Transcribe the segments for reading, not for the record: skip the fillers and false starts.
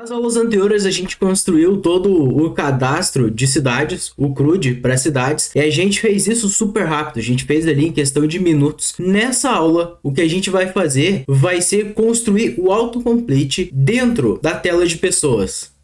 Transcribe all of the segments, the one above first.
Nas aulas anteriores, a gente construiu todo o cadastro de cidades, o CRUD para cidades, e a gente fez isso super rápido, a gente fez ali em questão de minutos. Nessa aula, o que a gente vai fazer vai ser construir o autocomplete dentro da tela de pessoas.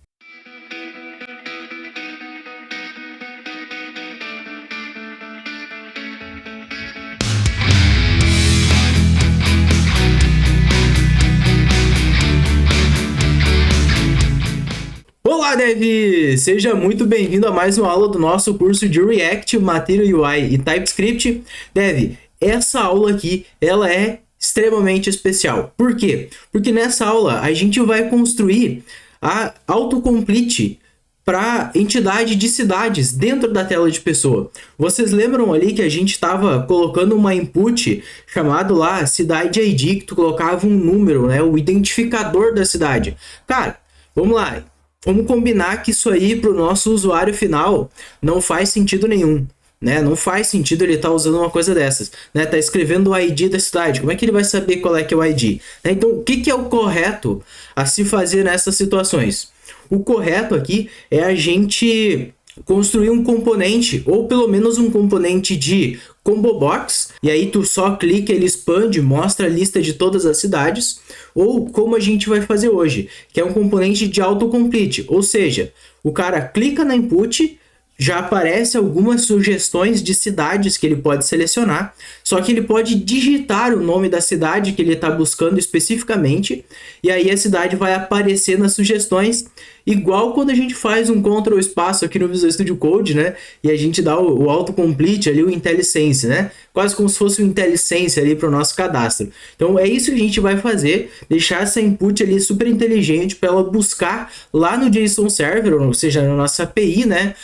Olá, Dev! Seja muito bem-vindo a mais uma aula do nosso curso de React, Material UI e TypeScript. Dev, essa aula aqui, ela é extremamente especial. Por quê? Porque nessa aula a gente vai construir a autocomplete para entidade de cidades dentro da tela de pessoa. Vocês lembram ali que a gente estava colocando uma input chamado lá cidade ID, que tu colocava um número, né, o identificador da cidade. Cara, vamos lá. Vamos combinar que isso aí para o nosso usuário final não faz sentido nenhum, né? Não faz sentido ele estar usando uma coisa dessas, né? Tá escrevendo o ID da cidade, como é que ele vai saber qual é que é o ID? Né? Então, o que é o correto a se fazer nessas situações? O correto aqui é a gente construir um componente, ou pelo menos um componente de combo box, e aí tu só clica, ele expande, mostra a lista de todas as cidades, ou como a gente vai fazer hoje, que é um componente de autocomplete, ou seja, o cara clica na input, já aparece algumas sugestões de cidades que ele pode selecionar, só que ele pode digitar o nome da cidade que ele está buscando especificamente, e aí a cidade vai aparecer nas sugestões, igual quando a gente faz um Ctrl espaço aqui no Visual Studio Code, né? E a gente dá o autocomplete ali, o IntelliSense, né? Quase como se fosse o IntelliSense ali para o nosso cadastro. Então é isso que a gente vai fazer, deixar essa input ali super inteligente para ela buscar lá no JSON Server, ou seja, na nossa API, né?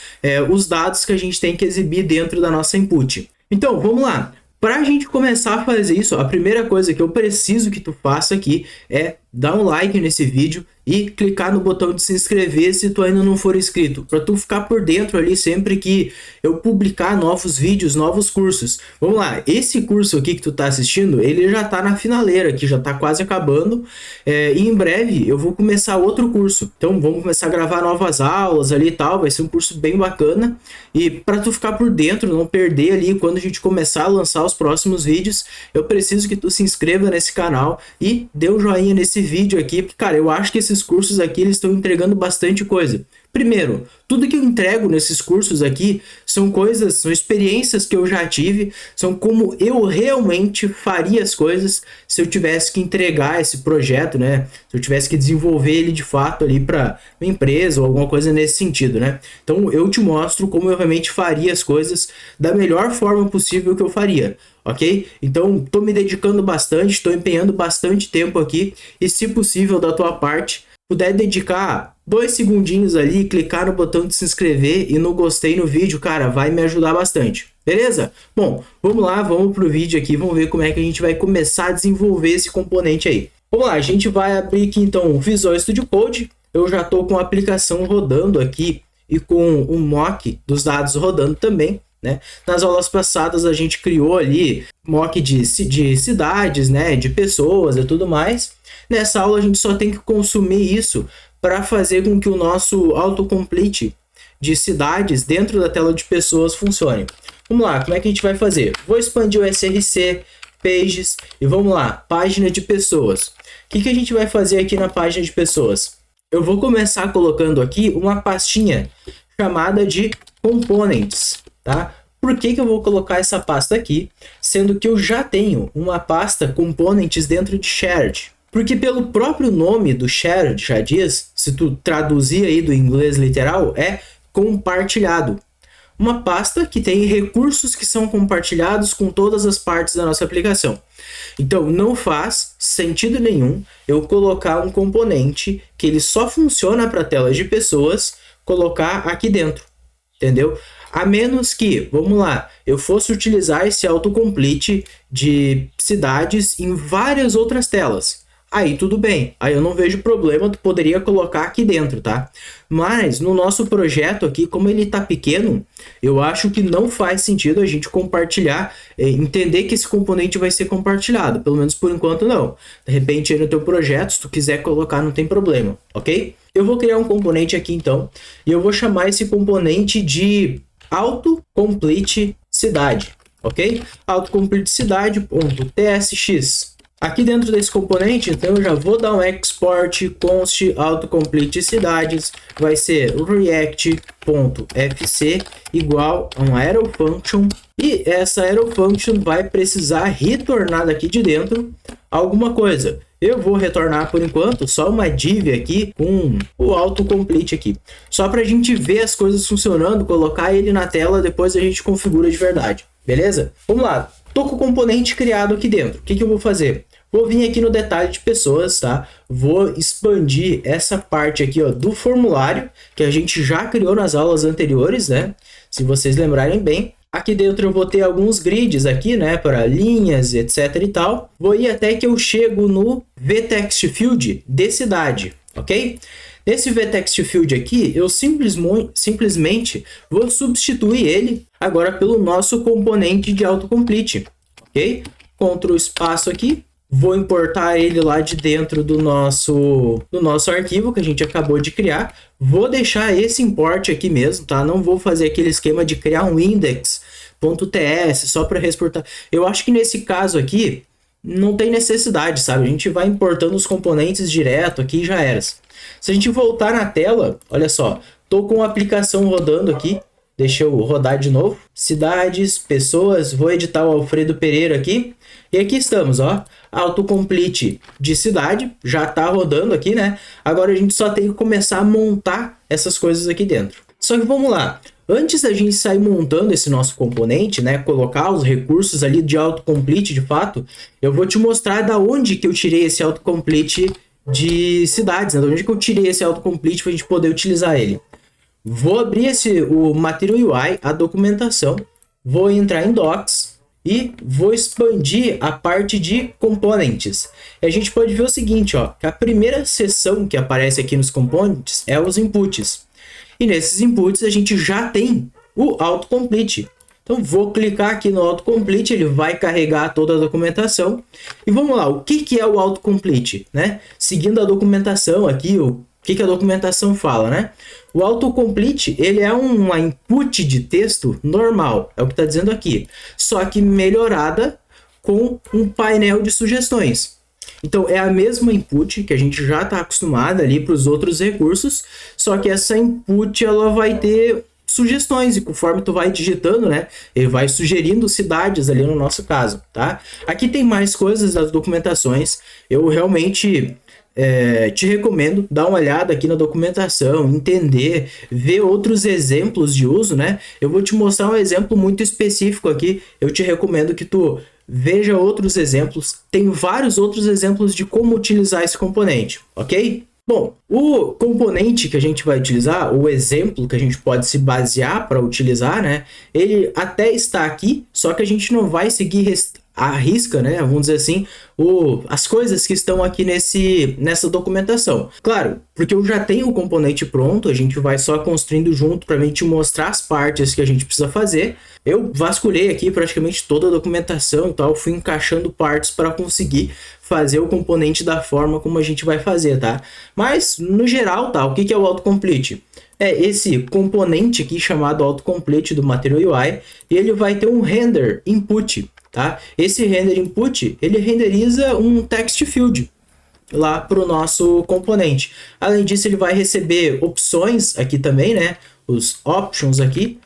Os dados que a gente tem que exibir dentro da nossa input. Então, vamos lá. Para a gente começar a fazer isso, a primeira coisa que eu preciso que tu faça aqui é dar um like nesse vídeo e clicar no botão de se inscrever se tu ainda não for inscrito, para tu ficar por dentro ali sempre que eu publicar novos vídeos, novos cursos. Vamos lá, esse curso aqui que tu tá assistindo, ele já tá na finaleira aqui, já tá quase acabando, e em breve eu vou começar outro curso. Então vamos começar a gravar novas aulas ali e tal, vai ser um curso bem bacana, e para tu ficar por dentro, não perder ali quando a gente começar a lançar os próximos vídeos, eu preciso que tu se inscreva nesse canal e dê um joinha nesse vídeo aqui, porque cara, eu acho que esses cursos aqui eles estão entregando bastante coisa. Primeiro, tudo que eu entrego nesses cursos aqui são coisas, são experiências que eu já tive, são como eu realmente faria as coisas se eu tivesse que entregar esse projeto, né? Se eu tivesse que desenvolver ele de fato ali para uma empresa ou alguma coisa nesse sentido, né? Então eu te mostro como eu realmente faria as coisas da melhor forma possível que eu faria. Ok? Então, estou me dedicando bastante, estou empenhando bastante tempo aqui e, se possível, da tua parte, puder dedicar 2 segundinhos ali, clicar no botão de se inscrever e no gostei no vídeo, cara, vai me ajudar bastante. Beleza? Bom, vamos lá, vamos pro vídeo aqui, vamos ver como é que a gente vai começar a desenvolver esse componente aí. Vamos lá, a gente vai abrir aqui então o Visual Studio Code. Eu já estou com a aplicação rodando aqui e com o mock dos dados rodando também. Né? Nas aulas passadas a gente criou ali mock de cidades, né? De pessoas e tudo mais. Nessa aula a gente só tem que consumir isso para fazer com que o nosso autocomplete de cidades dentro da tela de pessoas funcione. Vamos lá, como é que a gente vai fazer? Vou expandir o src, pages e vamos lá, página de pessoas. O que a gente vai fazer aqui na página de pessoas? Eu vou começar colocando aqui uma pastinha chamada de components. Tá? Por que eu vou colocar essa pasta aqui, sendo que eu já tenho uma pasta components dentro de shared? Porque pelo próprio nome do shared já diz, se tu traduzir aí do inglês literal, é compartilhado. Uma pasta que tem recursos que são compartilhados com todas as partes da nossa aplicação. Então não faz sentido nenhum eu colocar um componente que ele só funciona para telas de pessoas, colocar aqui dentro, entendeu? A menos que, vamos lá, eu fosse utilizar esse autocomplete de cidades em várias outras telas. Aí tudo bem, aí eu não vejo problema, tu poderia colocar aqui dentro, tá? Mas no nosso projeto aqui, como ele tá pequeno, eu acho que não faz sentido a gente compartilhar, entender que esse componente vai ser compartilhado, pelo menos por enquanto não. De repente aí no teu projeto, se tu quiser colocar, não tem problema, ok? Eu vou criar um componente aqui então, e eu vou chamar esse componente de autocomplete cidade, ok? Autocomplete cidade.tsx. Aqui dentro desse componente, então, eu já vou dar um export const autocomplete cidades, vai ser react.fc igual a um arrow function, e essa arrow function vai precisar retornar daqui de dentro alguma coisa. Eu vou retornar por enquanto só uma div aqui com o autocomplete aqui, só para a gente ver as coisas funcionando, colocar ele na tela, depois a gente configura de verdade, beleza? Vamos lá, tô com o componente criado aqui dentro, o que eu vou fazer? Vou vir aqui no detalhe de pessoas, tá? Vou expandir essa parte aqui, ó, do formulário, que a gente já criou nas aulas anteriores, né? Se vocês lembrarem bem. Aqui dentro eu vou ter alguns grids aqui, né? Para linhas, etc e tal. Vou ir até que eu chego no vTextField de cidade, ok? Nesse vTextField aqui, eu simplesmente vou substituir ele agora pelo nosso componente de autocomplete, ok? Ctrl espaço aqui. Vou importar ele lá de dentro do nosso arquivo que a gente acabou de criar. Vou deixar esse import aqui mesmo, tá? Não vou fazer aquele esquema de criar um index.ts só para exportar. Eu acho que nesse caso aqui não tem necessidade, sabe? A gente vai importando os componentes direto aqui e já era. Se a gente voltar na tela, olha só, tô com a aplicação rodando aqui. Deixa eu rodar de novo. Cidades, pessoas, vou editar o Alfredo Pereira aqui. E aqui estamos, ó. Autocomplete de cidade, já tá rodando aqui, né? Agora a gente só tem que começar a montar essas coisas aqui dentro. Só que vamos lá. Antes da gente sair montando esse nosso componente, né? Colocar os recursos ali de autocomplete de fato, eu vou te mostrar da onde que eu tirei esse autocomplete de cidades, né? Da onde que eu tirei esse autocomplete para a gente poder utilizar ele. Vou abrir o Material UI, a documentação, vou entrar em Docs e vou expandir a parte de componentes. E a gente pode ver o seguinte, ó, que a primeira seção que aparece aqui nos componentes é os inputs. E nesses inputs a gente já tem o autocomplete. Então vou clicar aqui no autocomplete, ele vai carregar toda a documentação. E vamos lá, o que é o autocomplete, né? Seguindo a documentação aqui, o que a documentação fala, né? O autocomplete, ele é uma input de texto normal, é o que está dizendo aqui, só que melhorada com um painel de sugestões. Então, é a mesma input que a gente já está acostumado ali para os outros recursos, só que essa input ela vai ter sugestões e conforme tu vai digitando, né, ele vai sugerindo cidades ali no nosso caso, tá? Aqui tem mais coisas das documentações, eu realmente... te recomendo dar uma olhada aqui na documentação, entender, ver outros exemplos de uso, né? Eu vou te mostrar um exemplo muito específico aqui, eu te recomendo que tu veja outros exemplos, tem vários outros exemplos de como utilizar esse componente, ok? Bom, o componente que a gente vai utilizar, o exemplo que a gente pode se basear para utilizar, né? Ele até está aqui, só que a gente não vai seguir à risca, né? Vamos dizer assim, as coisas que estão aqui nessa documentação. Claro, porque eu já tenho o componente pronto, a gente vai só construindo junto para mim te mostrar as partes que a gente precisa fazer. Eu vasculhei aqui praticamente toda a documentação e tal, fui encaixando partes para conseguir fazer o componente da forma como a gente vai fazer, tá? Mas, no geral, tá? O que é o autocomplete? É esse componente aqui chamado autocomplete do Material UI, e ele vai ter um render input, tá? Esse render input, ele renderiza um text field lá para o nosso componente. Além disso, ele vai receber opções aqui também, né? Os options aqui,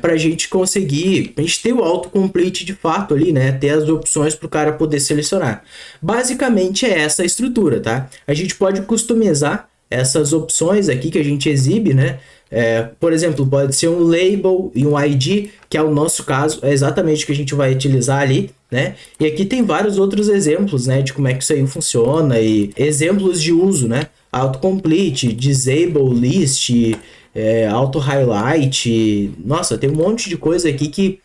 para a gente conseguir, a gente ter o autocomplete de fato ali, né? Ter as opções para o cara poder selecionar. Basicamente é essa a estrutura, tá? A gente pode customizar essas opções aqui que a gente exibe, né? Por exemplo, pode ser um label e um ID, que é o nosso caso, é exatamente o que a gente vai utilizar ali, né? E aqui tem vários outros exemplos, né? De como é que isso aí funciona e exemplos de uso, né? Autocomplete, disable list, auto highlight, nossa, tem um monte de coisa aqui que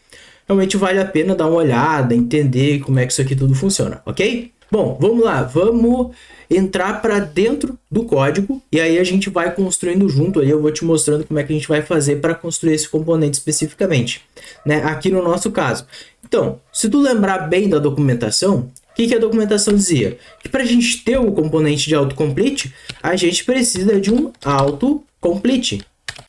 realmente vale a pena dar uma olhada, entender como é que isso aqui tudo funciona, ok? Bom, vamos lá, vamos entrar para dentro do código e aí a gente vai construindo junto ali, eu vou te mostrando como é que a gente vai fazer para construir esse componente especificamente, né? Aqui no nosso caso. Então, se tu lembrar bem da documentação, O que a documentação dizia? Que para a gente ter o componente de autocomplete, a gente precisa de um autocomplete.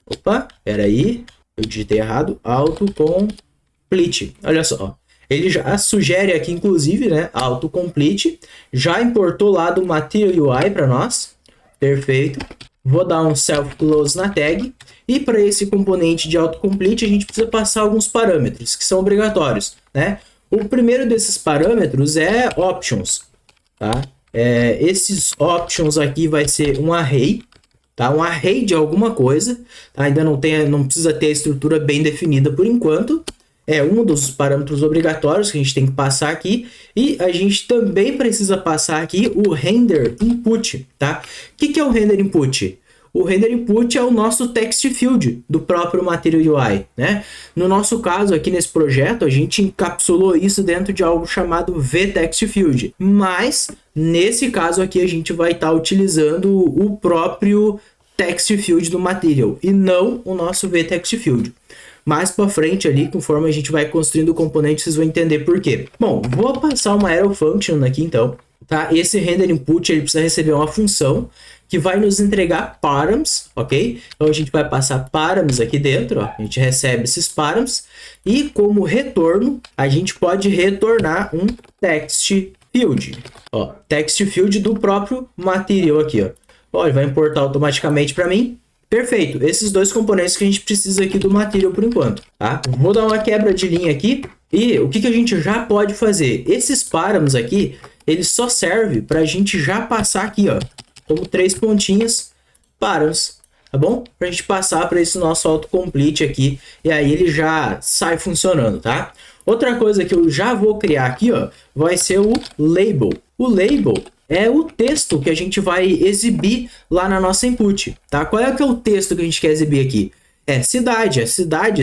Opa, peraí, eu digitei errado. Autocomplete. Olha só, ele já sugere aqui, inclusive, né, autocomplete. Já importou lá do Material UI para nós. Perfeito. Vou dar um self-close na tag. E para esse componente de autocomplete, a gente precisa passar alguns parâmetros que são obrigatórios, né? O primeiro desses parâmetros é options, tá? Esses options aqui vai ser um array, tá? Um array de alguma coisa, tá? Ainda não precisa ter a estrutura bem definida por enquanto. É um dos parâmetros obrigatórios que a gente tem que passar aqui. E a gente também precisa passar aqui o render input, tá? O que é o render input? O render input é o nosso text field do próprio Material UI, né? No nosso caso aqui nesse projeto, a gente encapsulou isso dentro de algo chamado vTextField. Mas nesse caso aqui a gente vai estar utilizando o próprio text field do Material e não o nosso vTextField. Mais para frente ali, conforme a gente vai construindo o componente, vocês vão entender por quê. Bom, vou passar uma arrow function aqui então, tá? Esse render input ele precisa receber uma função que vai nos entregar params, ok? Então a gente vai passar params aqui dentro, ó. A gente recebe esses params e como retorno a gente pode retornar um text field, ó, text field do próprio material aqui, ó. Ó, ele vai importar automaticamente para mim. Perfeito, esses dois componentes que a gente precisa aqui do material por enquanto, tá? Vou dar uma quebra de linha aqui e o que a gente já pode fazer? Esses params aqui, eles só servem para a gente já passar aqui, ó, como 3 pontinhos, params, tá bom? Para a gente passar para esse nosso autocomplete aqui e aí ele já sai funcionando, tá? Outra coisa que eu já vou criar aqui, ó, vai ser o label. O label é o texto que a gente vai exibir lá na nossa input, tá? Qual é que é o texto que a gente quer exibir aqui? É cidade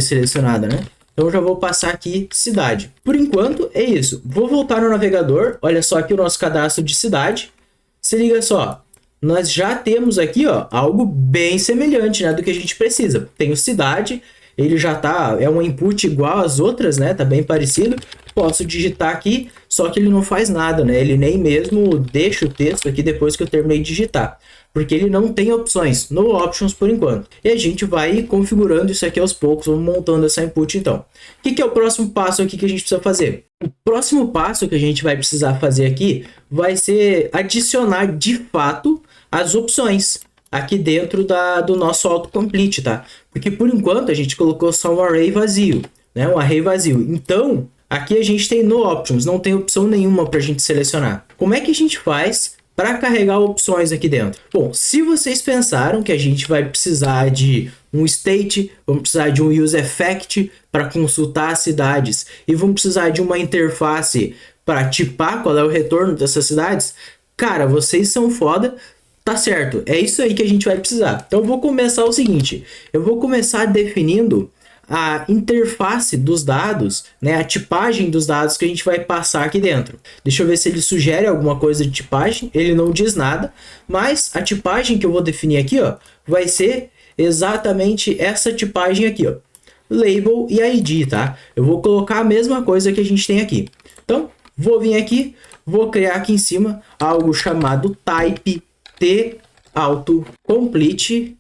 selecionada, né? Então eu já vou passar aqui cidade. Por enquanto é isso. Vou voltar no navegador, olha só aqui o nosso cadastro de cidade. Se liga só, nós já temos aqui, ó, algo bem semelhante, né, do que a gente precisa. Tem o cidade, ele já tá, é um input igual às outras, né, tá bem parecido. Posso digitar aqui, só que ele não faz nada, né, ele nem mesmo deixa o texto aqui depois que eu terminei de digitar, porque ele não tem opções, no options por enquanto. E a gente vai configurando isso aqui aos poucos, vamos montando essa input então. O que é o próximo passo aqui que a gente precisa fazer? O próximo passo que a gente vai precisar fazer aqui vai ser adicionar de fato as opções aqui dentro do nosso autocomplete, tá? Porque por enquanto a gente colocou só um array vazio, né? Um array vazio. Então, aqui a gente tem no options, não tem opção nenhuma para a gente selecionar. Como é que a gente faz para carregar opções aqui dentro? Bom, se vocês pensaram que a gente vai precisar de um state, vamos precisar de um use effect para consultar as cidades e vamos precisar de uma interface para tipar qual é o retorno dessas cidades, cara, vocês são foda. Tá certo, é isso aí que a gente vai precisar. Então eu vou começar o seguinte, eu vou começar definindo a interface dos dados, né, a tipagem dos dados que a gente vai passar aqui dentro. Deixa eu ver se ele sugere alguma coisa de tipagem, ele não diz nada, mas a tipagem que eu vou definir aqui, ó, vai ser exatamente essa tipagem aqui, ó, label e ID, tá? Eu vou colocar a mesma coisa que a gente tem aqui. Então, vou vir aqui, vou criar aqui em cima algo chamado type T autocomplete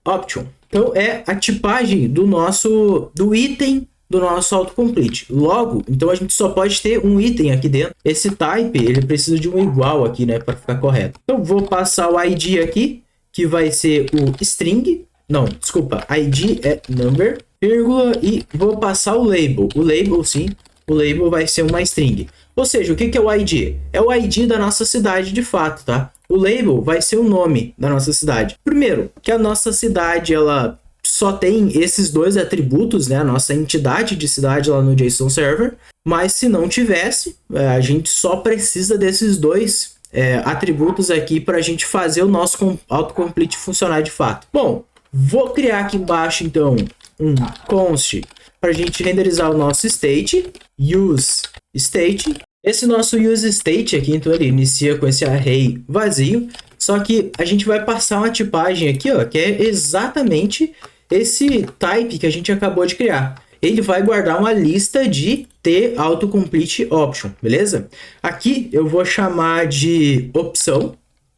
option. Então é a tipagem do item do nosso autocomplete. Logo, então a gente só pode ter um item aqui dentro. Esse type, ele precisa de um igual aqui, né, para ficar correto. Então vou passar o ID aqui, que vai ser o string. Não, desculpa, ID é number, vírgula, e vou passar o label. O label, sim, o label vai ser uma string. Ou seja, o que é o ID? É o ID da nossa cidade de fato, tá? O label vai ser o nome da nossa cidade. Primeiro, que a nossa cidade, ela só tem esses dois atributos, né? A nossa entidade de cidade lá no JSON Server. Mas se não tivesse, a gente só precisa desses dois atributos aqui para a gente fazer o nosso autocomplete funcionar de fato. Bom, vou criar aqui embaixo, então, um const para a gente renderizar o nosso state, use state. Esse nosso use state aqui, então ele inicia com esse array vazio, só que a gente vai passar uma tipagem aqui, ó, que é exatamente esse type que a gente acabou de criar. ele vai guardar uma lista de T-Autocomplete Option, beleza? Aqui eu vou chamar de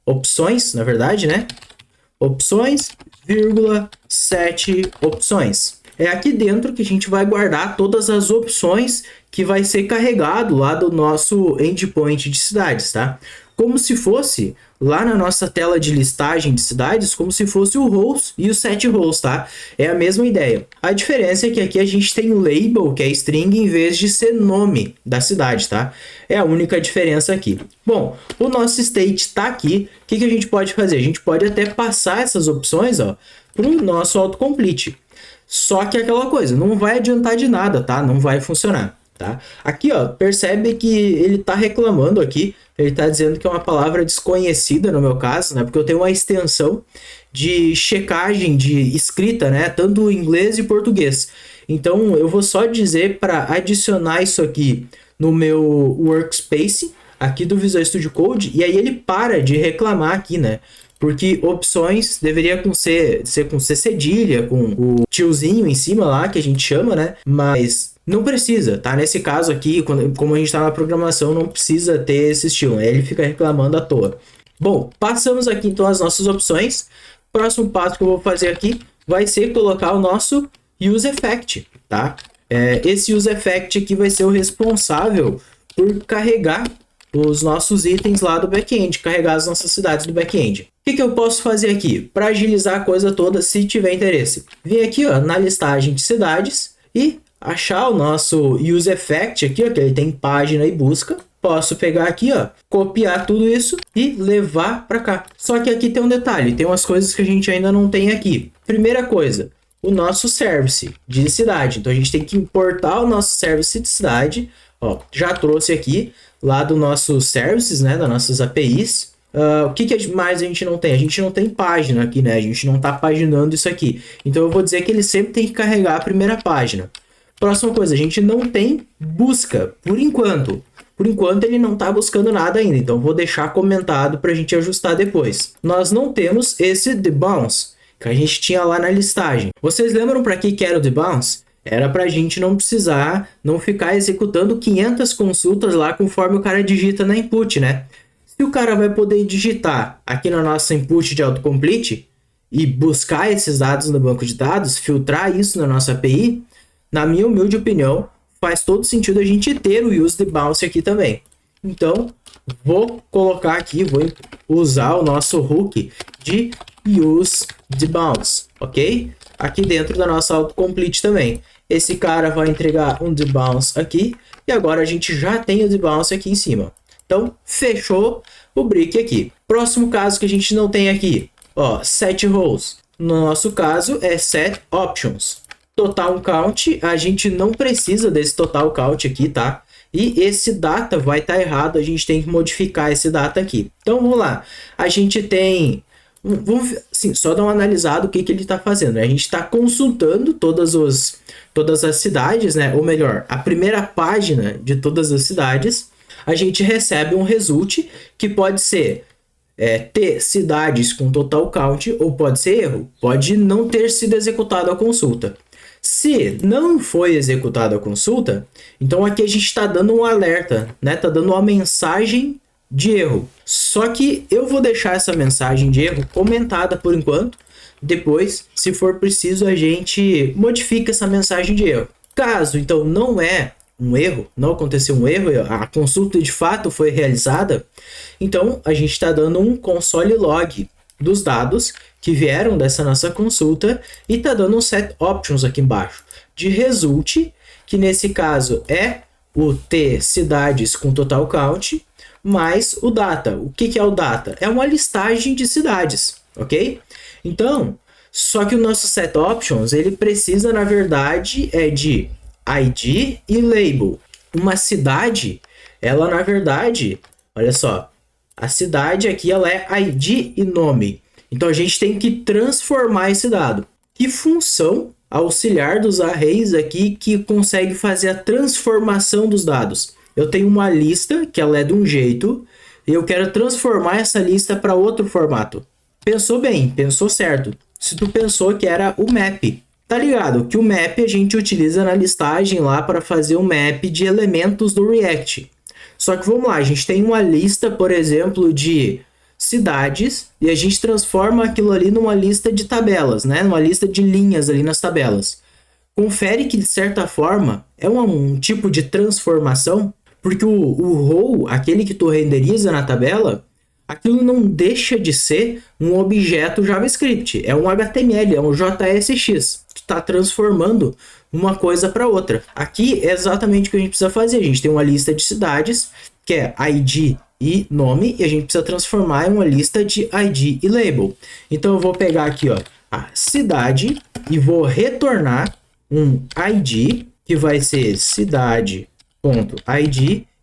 opções, na verdade, né? Opções, vírgula, 7 opções. É aqui dentro que a gente vai guardar todas as opções que vai ser carregado lá do nosso endpoint de cidades, tá? Como se fosse lá na nossa tela de listagem de cidades, como se fosse o rows e o set rows, tá? É a mesma ideia. A diferença é que aqui a gente tem o label, que é string, em vez de ser nome da cidade, tá? É a única diferença aqui. Bom, o nosso state está aqui. O que a gente pode fazer? A gente pode até passar essas opções, ó, para o nosso autocomplete. Só que é aquela coisa, não vai adiantar de nada, tá? Não vai funcionar, tá? Aqui, ó, percebe que ele tá reclamando aqui, ele tá dizendo que é uma palavra desconhecida no meu caso, né? Porque eu tenho uma extensão de checagem de escrita, né? Tanto em inglês e português. Então, eu vou só dizer para adicionar isso aqui no meu workspace, aqui do Visual Studio Code, e aí ele para de reclamar aqui, né? Porque opções deveria ser com C cedilha, com o tiozinho em cima lá, que a gente chama, né? Mas não precisa, tá? Nesse caso aqui, como a gente tá na programação, não precisa ter esse estilo, né? Ele fica reclamando à toa. Bom, passamos aqui então as nossas opções. Próximo passo que eu vou fazer aqui vai ser colocar o nosso useEffect, tá? Esse useEffect aqui vai ser o responsável por carregar os nossos itens lá do back-end, carregar as nossas cidades do back-end. O que eu posso fazer aqui para agilizar a coisa toda, se tiver interesse? Vim aqui, ó, na listagem de cidades e achar o nosso useEffect aqui, ó, que ele tem página e busca. Posso pegar aqui, ó, copiar tudo isso e levar para cá. Só que aqui tem um detalhe, tem umas coisas que a gente ainda não tem aqui. Primeira coisa, o nosso service de cidade. Então a gente tem que importar o nosso service de cidade. Ó, já trouxe aqui lá do nossos services, né, das nossas APIs. O que mais a gente não tem? A gente não tem página aqui, né? A gente não está paginando isso aqui. Então eu vou dizer que ele sempre tem que carregar a primeira página. Próxima coisa, a gente não tem busca, por enquanto. Por enquanto ele não está buscando nada ainda, então vou deixar comentado para a gente ajustar depois. Nós não temos esse debounce, que a gente tinha lá na listagem. Vocês lembram para que era o debounce? Era para a gente não precisar, não ficar executando 500 consultas lá conforme o cara digita na input, né? Se o cara vai poder digitar aqui na nossa input de autocomplete e buscar esses dados no banco de dados, filtrar isso na nossa API, na minha humilde opinião, faz todo sentido a gente ter o useDebounce aqui também. Então, vou colocar aqui, vou usar o nosso hook de useDebounce, ok? Aqui dentro da nossa autocomplete também. Esse cara vai entregar um debounce aqui e agora a gente já tem o debounce aqui em cima. Então, fechou o brick aqui. Próximo caso que a gente não tem aqui, ó, set rows. No nosso caso é set options. Total count, a gente não precisa desse total count aqui, tá? E esse data vai estar errado, a gente tem que modificar esse data aqui. Então, vamos lá. A gente tem... Vamos assim, só dar uma analisada o que ele está fazendo. A gente está consultando todas as cidades, né? Ou melhor, a primeira página de todas as cidades. A gente recebe um result que pode ser ter cidades com total count ou pode ser erro. Pode não ter sido executada a consulta. Se não foi executada a consulta, então aqui a gente está dando um alerta, né? Está dando uma mensagem de erro. Só que eu vou deixar essa mensagem de erro comentada por enquanto. Depois, se for preciso, a gente modifica essa mensagem de erro. Caso, então, não é um erro, não aconteceu um erro, a consulta de fato foi realizada, então a gente está dando um console log dos dados que vieram dessa nossa consulta e está dando um set options aqui embaixo de result, que nesse caso é o T cidades com total count, mais o data. O que é o data? É uma listagem de cidades, ok? Então, só que o nosso set options, ele precisa, na verdade, de ID e label. Uma cidade, ela, na verdade, olha só, a cidade aqui, ela é ID e nome. Então, a gente tem que transformar esse dado. Que função auxiliar dos arrays aqui que consegue fazer a transformação dos dados? Eu tenho uma lista que ela é de um jeito e eu quero transformar essa lista para outro formato. Pensou bem, pensou certo. Se tu pensou que era o map, Tá ligado que o map a gente utiliza na listagem lá para fazer um map de elementos do React. Só que vamos lá, a gente tem uma lista, por exemplo, de cidades e a gente transforma aquilo ali numa lista de tabelas, né? Numa lista de linhas ali nas tabelas. Confere que, de certa forma, é um tipo de transformação, porque o row, aquele que tu renderiza na tabela, aquilo não deixa de ser um objeto JavaScript, é um HTML, é um JSX. Tu está transformando uma coisa para outra. Aqui é exatamente o que a gente precisa fazer. A gente tem uma lista de cidades, que é ID e nome, e a gente precisa transformar em uma lista de ID e label. Então eu vou pegar aqui, ó, a cidade e vou retornar um ID, que vai ser cidade.id,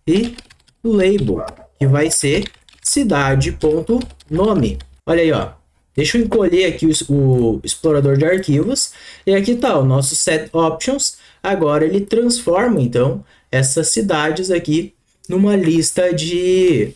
e label, que vai ser cidade.nome. Olha aí, ó. Deixa eu encolher aqui o explorador de arquivos. E aqui tá o nosso set options. Agora ele transforma, então, essas cidades aqui numa lista de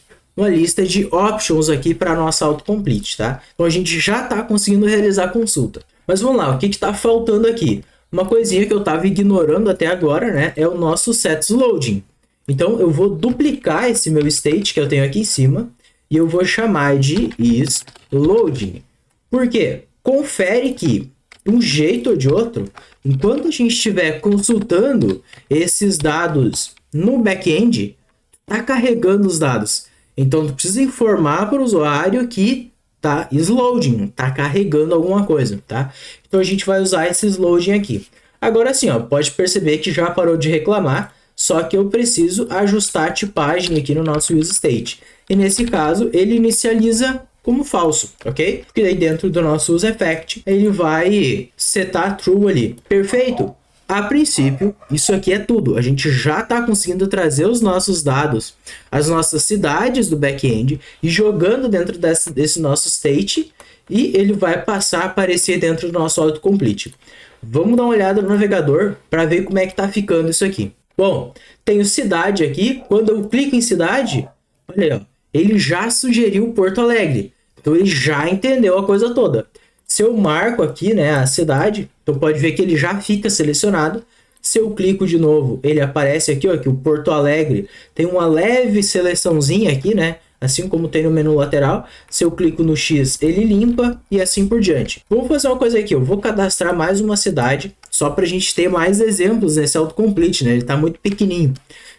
options aqui para nossa autocomplete, tá? Então a gente já está conseguindo realizar a consulta. Mas vamos lá, o que está faltando aqui? Uma coisinha que eu estava ignorando até agora, né? É o nosso setLoading. Então eu vou duplicar esse meu state que eu tenho aqui em cima e eu vou chamar de isLoading. Por quê? Confere que, de um jeito ou de outro, enquanto a gente estiver consultando esses dados no back-end, está carregando os dados. Então, tu precisa informar para o usuário que tá isLoading, tá carregando alguma coisa, tá? Então, a gente vai usar esse isLoading aqui. Agora sim, ó, pode perceber que já parou de reclamar, só que eu preciso ajustar a tipagem aqui no nosso useState. E nesse caso, ele inicializa como falso, ok? Porque daí dentro do nosso useEffect, ele vai setar true ali. Perfeito? A princípio, isso aqui é tudo. A gente já está conseguindo trazer os nossos dados, as nossas cidades do back-end e jogando dentro desse nosso state e ele vai passar a aparecer dentro do nosso autocomplete. Vamos dar uma olhada no navegador para ver como é que está ficando isso aqui. Bom, tenho cidade aqui. Quando eu clico em cidade, olha aí, ó, ele já sugeriu Porto Alegre. Então ele já entendeu a coisa toda. Se eu marco aqui, né, a cidade, então pode ver que ele já fica selecionado. Se eu clico de novo, ele aparece aqui, ó, que o Porto Alegre tem uma leve seleçãozinha aqui, né, assim como tem no menu lateral. Se eu clico no X, ele limpa e assim por diante. Vamos fazer uma coisa aqui, eu vou cadastrar mais uma cidade, só para a gente ter mais exemplos nesse autocomplete, né, ele está muito pequenininho.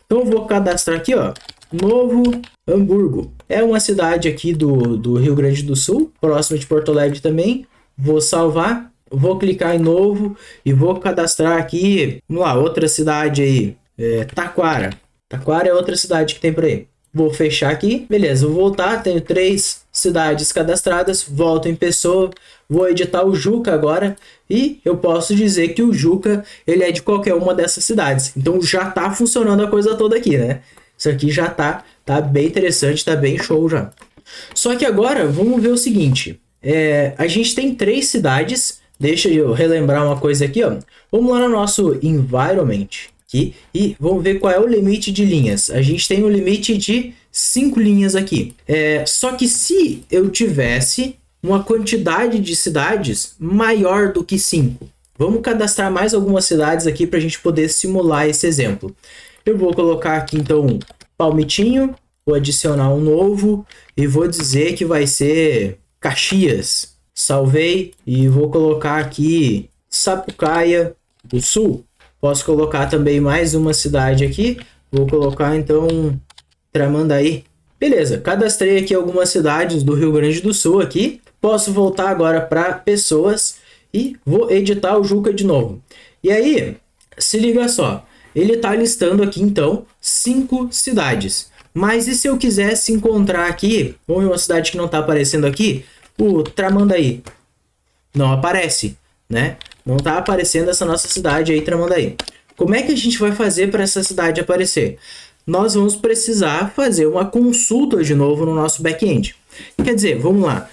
Então eu vou cadastrar aqui, ó, Novo Hamburgo. É uma cidade aqui do Rio Grande do Sul, próxima de Porto Alegre também. Vou salvar, vou clicar em novo e vou cadastrar aqui, vamos lá, outra cidade aí, Taquara. Taquara é outra cidade que tem por aí. Vou fechar aqui, beleza, vou voltar, tenho 3 cidades cadastradas, volto em pessoa, vou editar o Juca agora e eu posso dizer que o Juca, ele é de qualquer uma dessas cidades. Então já tá funcionando a coisa toda aqui, né? Isso aqui já tá bem interessante, tá bem show já. Só que agora, vamos ver o seguinte. A gente tem 3 cidades. Deixa eu relembrar uma coisa aqui, ó. Vamos lá no nosso environment aqui e vamos ver qual é o limite de linhas. A gente tem um limite de 5 linhas aqui. Só que se eu tivesse uma quantidade de cidades maior do que 5, vamos cadastrar mais algumas cidades aqui para a gente poder simular esse exemplo. Eu vou colocar aqui então Palmitinho, vou adicionar um novo e vou dizer que vai ser Caxias. Salvei e vou colocar aqui Sapucaia do Sul. Posso colocar também mais uma cidade aqui. Vou colocar então Tramandaí. Beleza, cadastrei aqui algumas cidades do Rio Grande do Sul aqui. Posso voltar agora para pessoas e vou editar o Juca de novo. E aí, se liga só. Ele está listando aqui então 5 cidades. Mas e se eu quisesse encontrar aqui, vamos ver uma cidade que não está aparecendo aqui, o Tramandaí. Não aparece, né? Não está aparecendo essa nossa cidade aí, Tramandaí. Como é que a gente vai fazer para essa cidade aparecer? Nós vamos precisar fazer uma consulta de novo no nosso back-end. Quer dizer, vamos lá.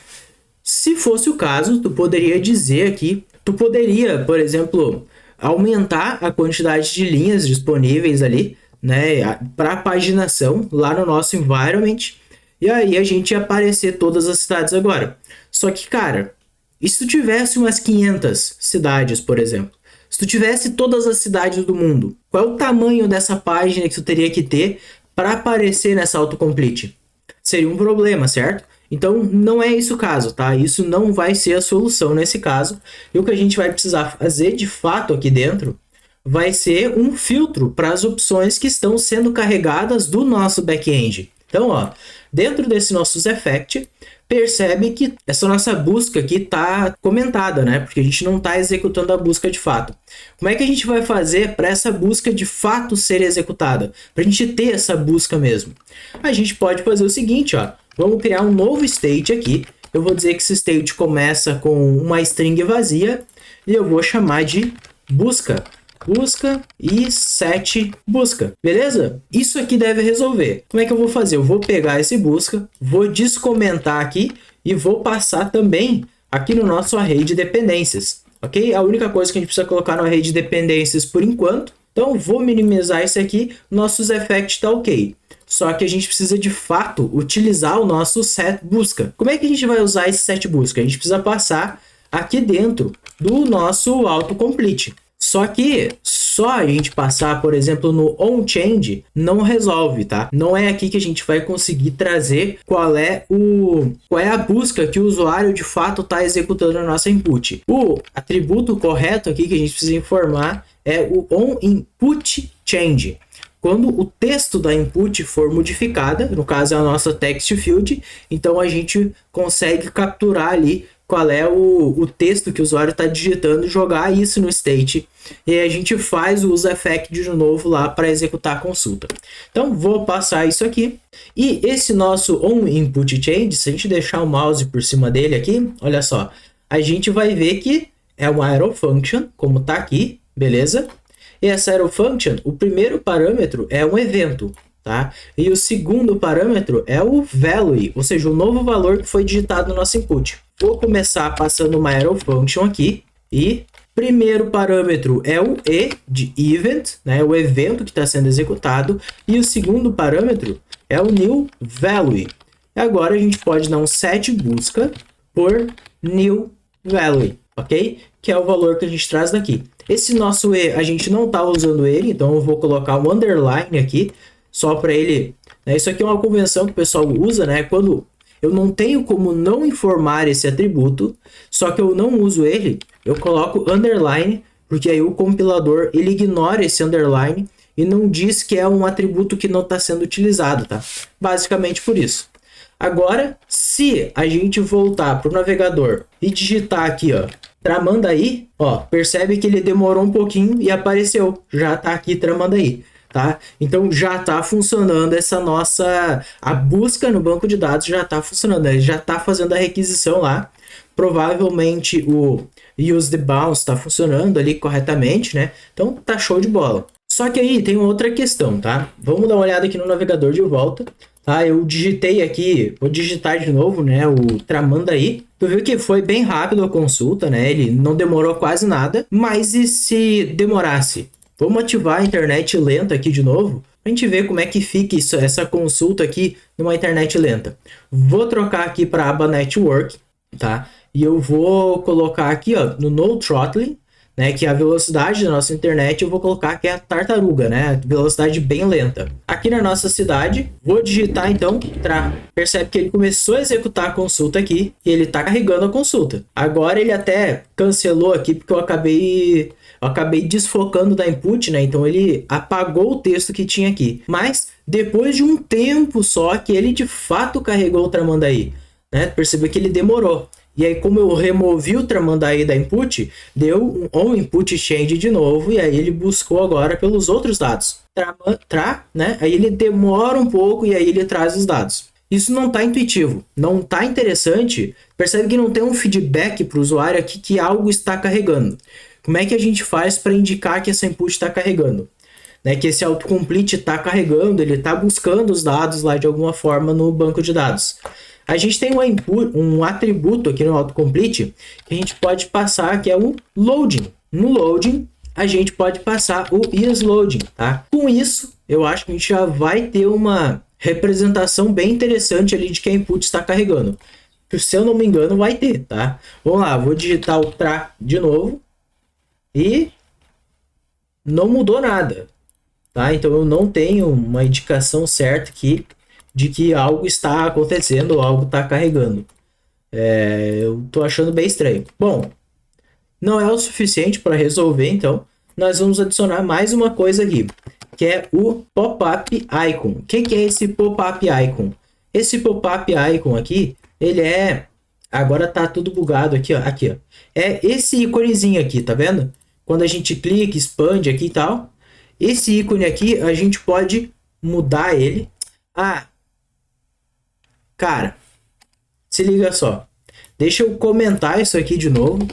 Se fosse o caso, tu poderia dizer aqui, tu poderia, por exemplo, aumentar a quantidade de linhas disponíveis ali, né, para paginação lá no nosso environment, e aí a gente ia aparecer todas as cidades agora. Só que, cara, E se tu tivesse umas 500 cidades, por exemplo? Se tu tivesse todas as cidades do mundo, qual é o tamanho dessa página que tu teria que ter para aparecer nessa autocomplete? Seria um problema, certo? Então, não é esse o caso, tá? Isso não vai ser a solução nesse caso. E o que a gente vai precisar fazer de fato aqui dentro vai ser um filtro para as opções que estão sendo carregadas do nosso back-end. Então, ó, dentro desse nossos effect, percebe que essa nossa busca aqui está comentada, né? Porque a gente não está executando a busca de fato. Como é que a gente vai fazer para essa busca de fato ser executada? Para a gente ter essa busca mesmo? A gente pode fazer o seguinte, ó. Vamos criar um novo state aqui. Eu vou dizer que esse state começa com uma string vazia e eu vou chamar de busca. Busca e set busca, beleza? Isso aqui deve resolver. Como é que eu vou fazer? Eu vou pegar esse busca, vou descomentar aqui e vou passar também aqui no nosso array de dependências, ok? A única coisa que a gente precisa colocar no array de dependências por enquanto. Então, vou minimizar isso aqui, nossos effects está ok. Só que a gente precisa de fato utilizar o nosso set busca. Como é que a gente vai usar esse set busca? A gente precisa passar aqui dentro do nosso autocomplete. Só que só a gente passar, por exemplo, no onChange não resolve, tá? Não é aqui que a gente vai conseguir trazer qual é a busca que o usuário de fato está executando na nossa input. O atributo correto aqui que a gente precisa informar é o onInputChange. Quando o texto da input for modificada, no caso é a nossa text field, então a gente consegue capturar ali qual é o texto que o usuário está digitando e jogar isso no state. E aí a gente faz o useEffect de novo lá para executar a consulta. Então, vou passar isso aqui. E esse nosso onInputChange, se a gente deixar o mouse por cima dele aqui, olha só, a gente vai ver que é uma arrow function, como está aqui, beleza? E essa arrow function, o primeiro parâmetro é um evento, tá? E o segundo parâmetro é o value, ou seja, o novo valor que foi digitado no nosso input. Vou começar passando uma arrow function aqui e primeiro parâmetro é o E de event, né? O evento que está sendo executado, e o segundo parâmetro é o new value. Agora a gente pode dar um set busca por new value, ok? Que é o valor que a gente traz daqui. Esse nosso E, a gente não está usando ele, então eu vou colocar um underline aqui, só para ele, né? Isso aqui é uma convenção que o pessoal usa, né? Quando eu não tenho como não informar esse atributo, só que eu não uso ele, eu coloco underline, porque aí o compilador ele ignora esse underline e não diz que é um atributo que não está sendo utilizado, tá? Basicamente por isso. Agora, se a gente voltar para o navegador e digitar aqui, ó, Tramandaí, ó, percebe que ele demorou um pouquinho e apareceu, já está aqui Tramandaí. Tá? Então já está funcionando essa a busca no banco de dados já está funcionando, ele já está fazendo a requisição lá, provavelmente o useTheBounce está funcionando ali corretamente, né? Então tá show de bola. Só que aí tem uma outra questão, tá? Vamos dar uma olhada aqui no navegador de volta, tá? Eu digitei aqui, vou digitar de novo, né? O Tramandaí. Tu viu que foi bem rápido a consulta, né? Ele não demorou quase nada, mas e se demorasse? Vamos ativar a internet lenta aqui de novo, para a gente ver como é que fica essa consulta aqui numa internet lenta. Vou trocar aqui para a aba Network, tá? E eu vou colocar aqui, ó, no No Throttling, né, que é a velocidade da nossa internet, eu vou colocar que é a tartaruga, né? Velocidade bem lenta. Aqui na nossa cidade, vou digitar então, percebe que ele começou a executar a consulta aqui, e ele está carregando a consulta. Agora ele até cancelou aqui, porque eu acabei desfocando da input, né? Então ele apagou o texto que tinha aqui. Mas depois de um tempo só que ele de fato carregou o Tramandaí, né? Percebeu que ele demorou. E aí, como eu removi o Tramandaí da input, deu um onInputChange de novo, e aí ele buscou agora pelos outros dados. Né? Aí ele demora um pouco e aí ele traz os dados. Isso não está intuitivo, não está interessante. Percebe que não tem um feedback para o usuário aqui que algo está carregando. Como é que a gente faz para indicar que essa input está carregando? Né, que esse autocomplete está carregando, ele está buscando os dados lá de alguma forma no banco de dados. A gente tem um atributo aqui no autocomplete que a gente pode passar, que é o loading. No loading, a gente pode passar o isLoading, tá? Com isso, eu acho que a gente já vai ter uma representação bem interessante ali de que a input está carregando. Se eu não me engano, vai ter, tá? Vamos lá, vou digitar o tra de novo. E não mudou nada, tá? Então eu não tenho uma indicação certa aqui de que algo está acontecendo ou algo está carregando. Eu tô achando bem estranho. Bom, não é o suficiente para resolver, então nós vamos adicionar mais uma coisa aqui, que é o pop-up icon. O que é esse pop-up icon? Esse pop-up icon aqui, ele é... Agora tá tudo bugado aqui, ó. Aqui, ó. É esse íconezinho aqui, tá vendo? Quando a gente clica, expande aqui e tal. Esse ícone aqui, a gente pode mudar ele. Ah, cara, se liga só. Deixa eu comentar isso aqui de novo.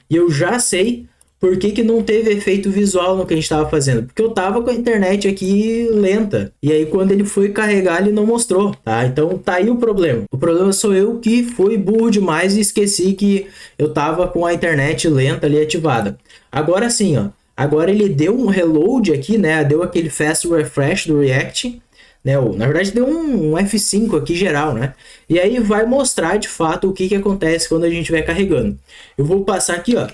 E eu já sei por que não teve efeito visual no que a gente estava fazendo. Porque eu tava com a internet aqui lenta. E aí quando ele foi carregar, ele não mostrou, tá? Então tá aí o problema. O problema sou eu que fui burro demais e esqueci que eu tava com a internet lenta ali ativada. Agora sim, ó. Agora ele deu um reload aqui, né? Deu aquele fast refresh do React. Né? Na verdade deu um F5 aqui geral, né? E aí vai mostrar de fato o que acontece quando a gente vai carregando. Eu vou passar aqui, ó.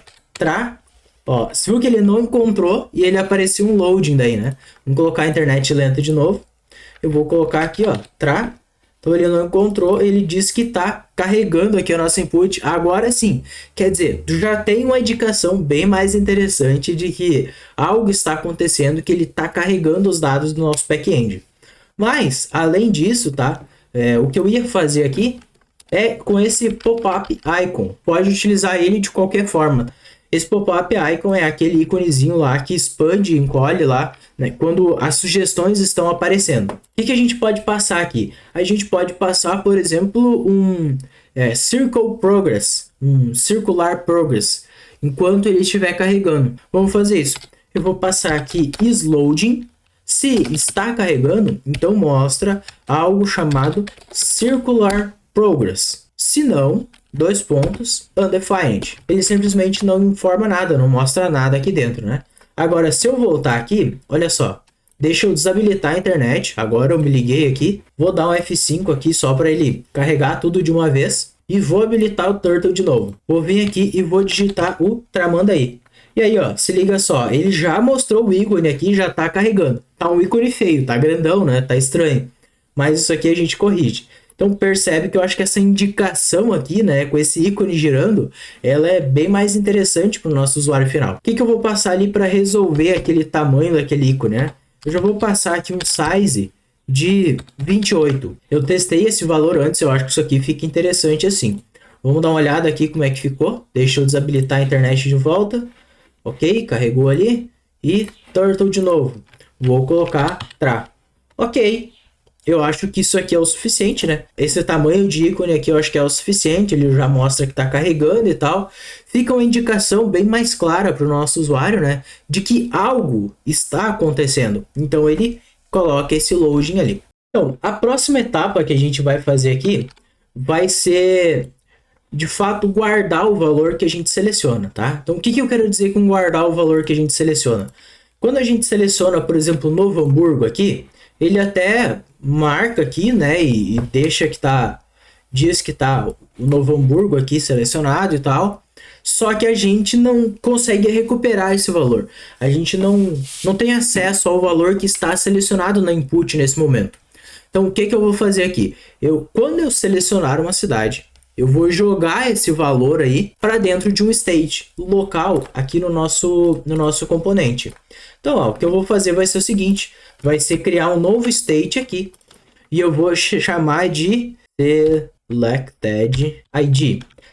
Ó, você viu que ele não encontrou e ele apareceu um loading daí, né? Vamos colocar a internet lenta de novo. Eu vou colocar aqui, ó, Então ele não encontrou, ele diz que tá carregando aqui a nossa input. Agora sim, quer dizer, tu já tem uma indicação bem mais interessante de que algo está acontecendo, que ele tá carregando os dados do nosso back-end. Mas, além disso, tá? O que eu ia fazer aqui é com esse pop-up icon. Pode utilizar ele de qualquer forma. Esse pop-up icon é aquele íconezinho lá que expande e encolhe lá, né, quando as sugestões estão aparecendo. O que a gente pode passar aqui? A gente pode passar, por exemplo, um circle progress, um circular progress, enquanto ele estiver carregando. Vamos fazer isso. Eu vou passar aqui is loading. Se está carregando, então mostra algo chamado circular progress. Se não, undefined. Ele simplesmente não informa nada, não mostra nada aqui dentro, né? Agora, se eu voltar aqui, olha só. Deixa eu desabilitar a internet. Agora eu me liguei aqui. Vou dar um F5 aqui só para ele carregar tudo de uma vez. E vou habilitar o Turtle de novo. Vou vir aqui e vou digitar o Tramanda aí. E aí, ó, se liga só, ele já mostrou o ícone aqui, já tá carregando. Tá um ícone feio, tá grandão, né? Tá estranho. Mas isso aqui a gente corrige. Então percebe que eu acho que essa indicação aqui, né, com esse ícone girando, ela é bem mais interessante para o nosso usuário final. O que eu vou passar ali para resolver aquele tamanho daquele ícone, né? Eu já vou passar aqui um size de 28. Eu testei esse valor antes, eu acho que isso aqui fica interessante assim. Vamos dar uma olhada aqui como é que ficou. Deixa eu desabilitar a internet de volta. Ok, carregou ali. E Turtle de novo. Vou colocar Ok. Eu acho que isso aqui é o suficiente, né? Esse tamanho de ícone aqui eu acho que é o suficiente. Ele já mostra que está carregando e tal. Fica uma indicação bem mais clara para o nosso usuário, né? De que algo está acontecendo. Então ele coloca esse loading ali. Então, a próxima etapa que a gente vai fazer aqui vai ser, de fato, guardar o valor que a gente seleciona, tá? Então, o que eu quero dizer com guardar o valor que a gente seleciona? Quando a gente seleciona, por exemplo, Novo Hamburgo aqui, ele até marca aqui, né, e deixa que diz que tá o Novo Hamburgo aqui selecionado e tal, só que a gente não consegue recuperar esse valor. A gente não tem acesso ao valor que está selecionado na input nesse momento. Então, o que eu vou fazer aqui? Quando eu selecionar uma cidade, eu vou jogar esse valor aí para dentro de um state local aqui no nosso componente. Então, ó, o que eu vou fazer vai ser o seguinte, vai ser criar um novo state aqui e eu vou chamar de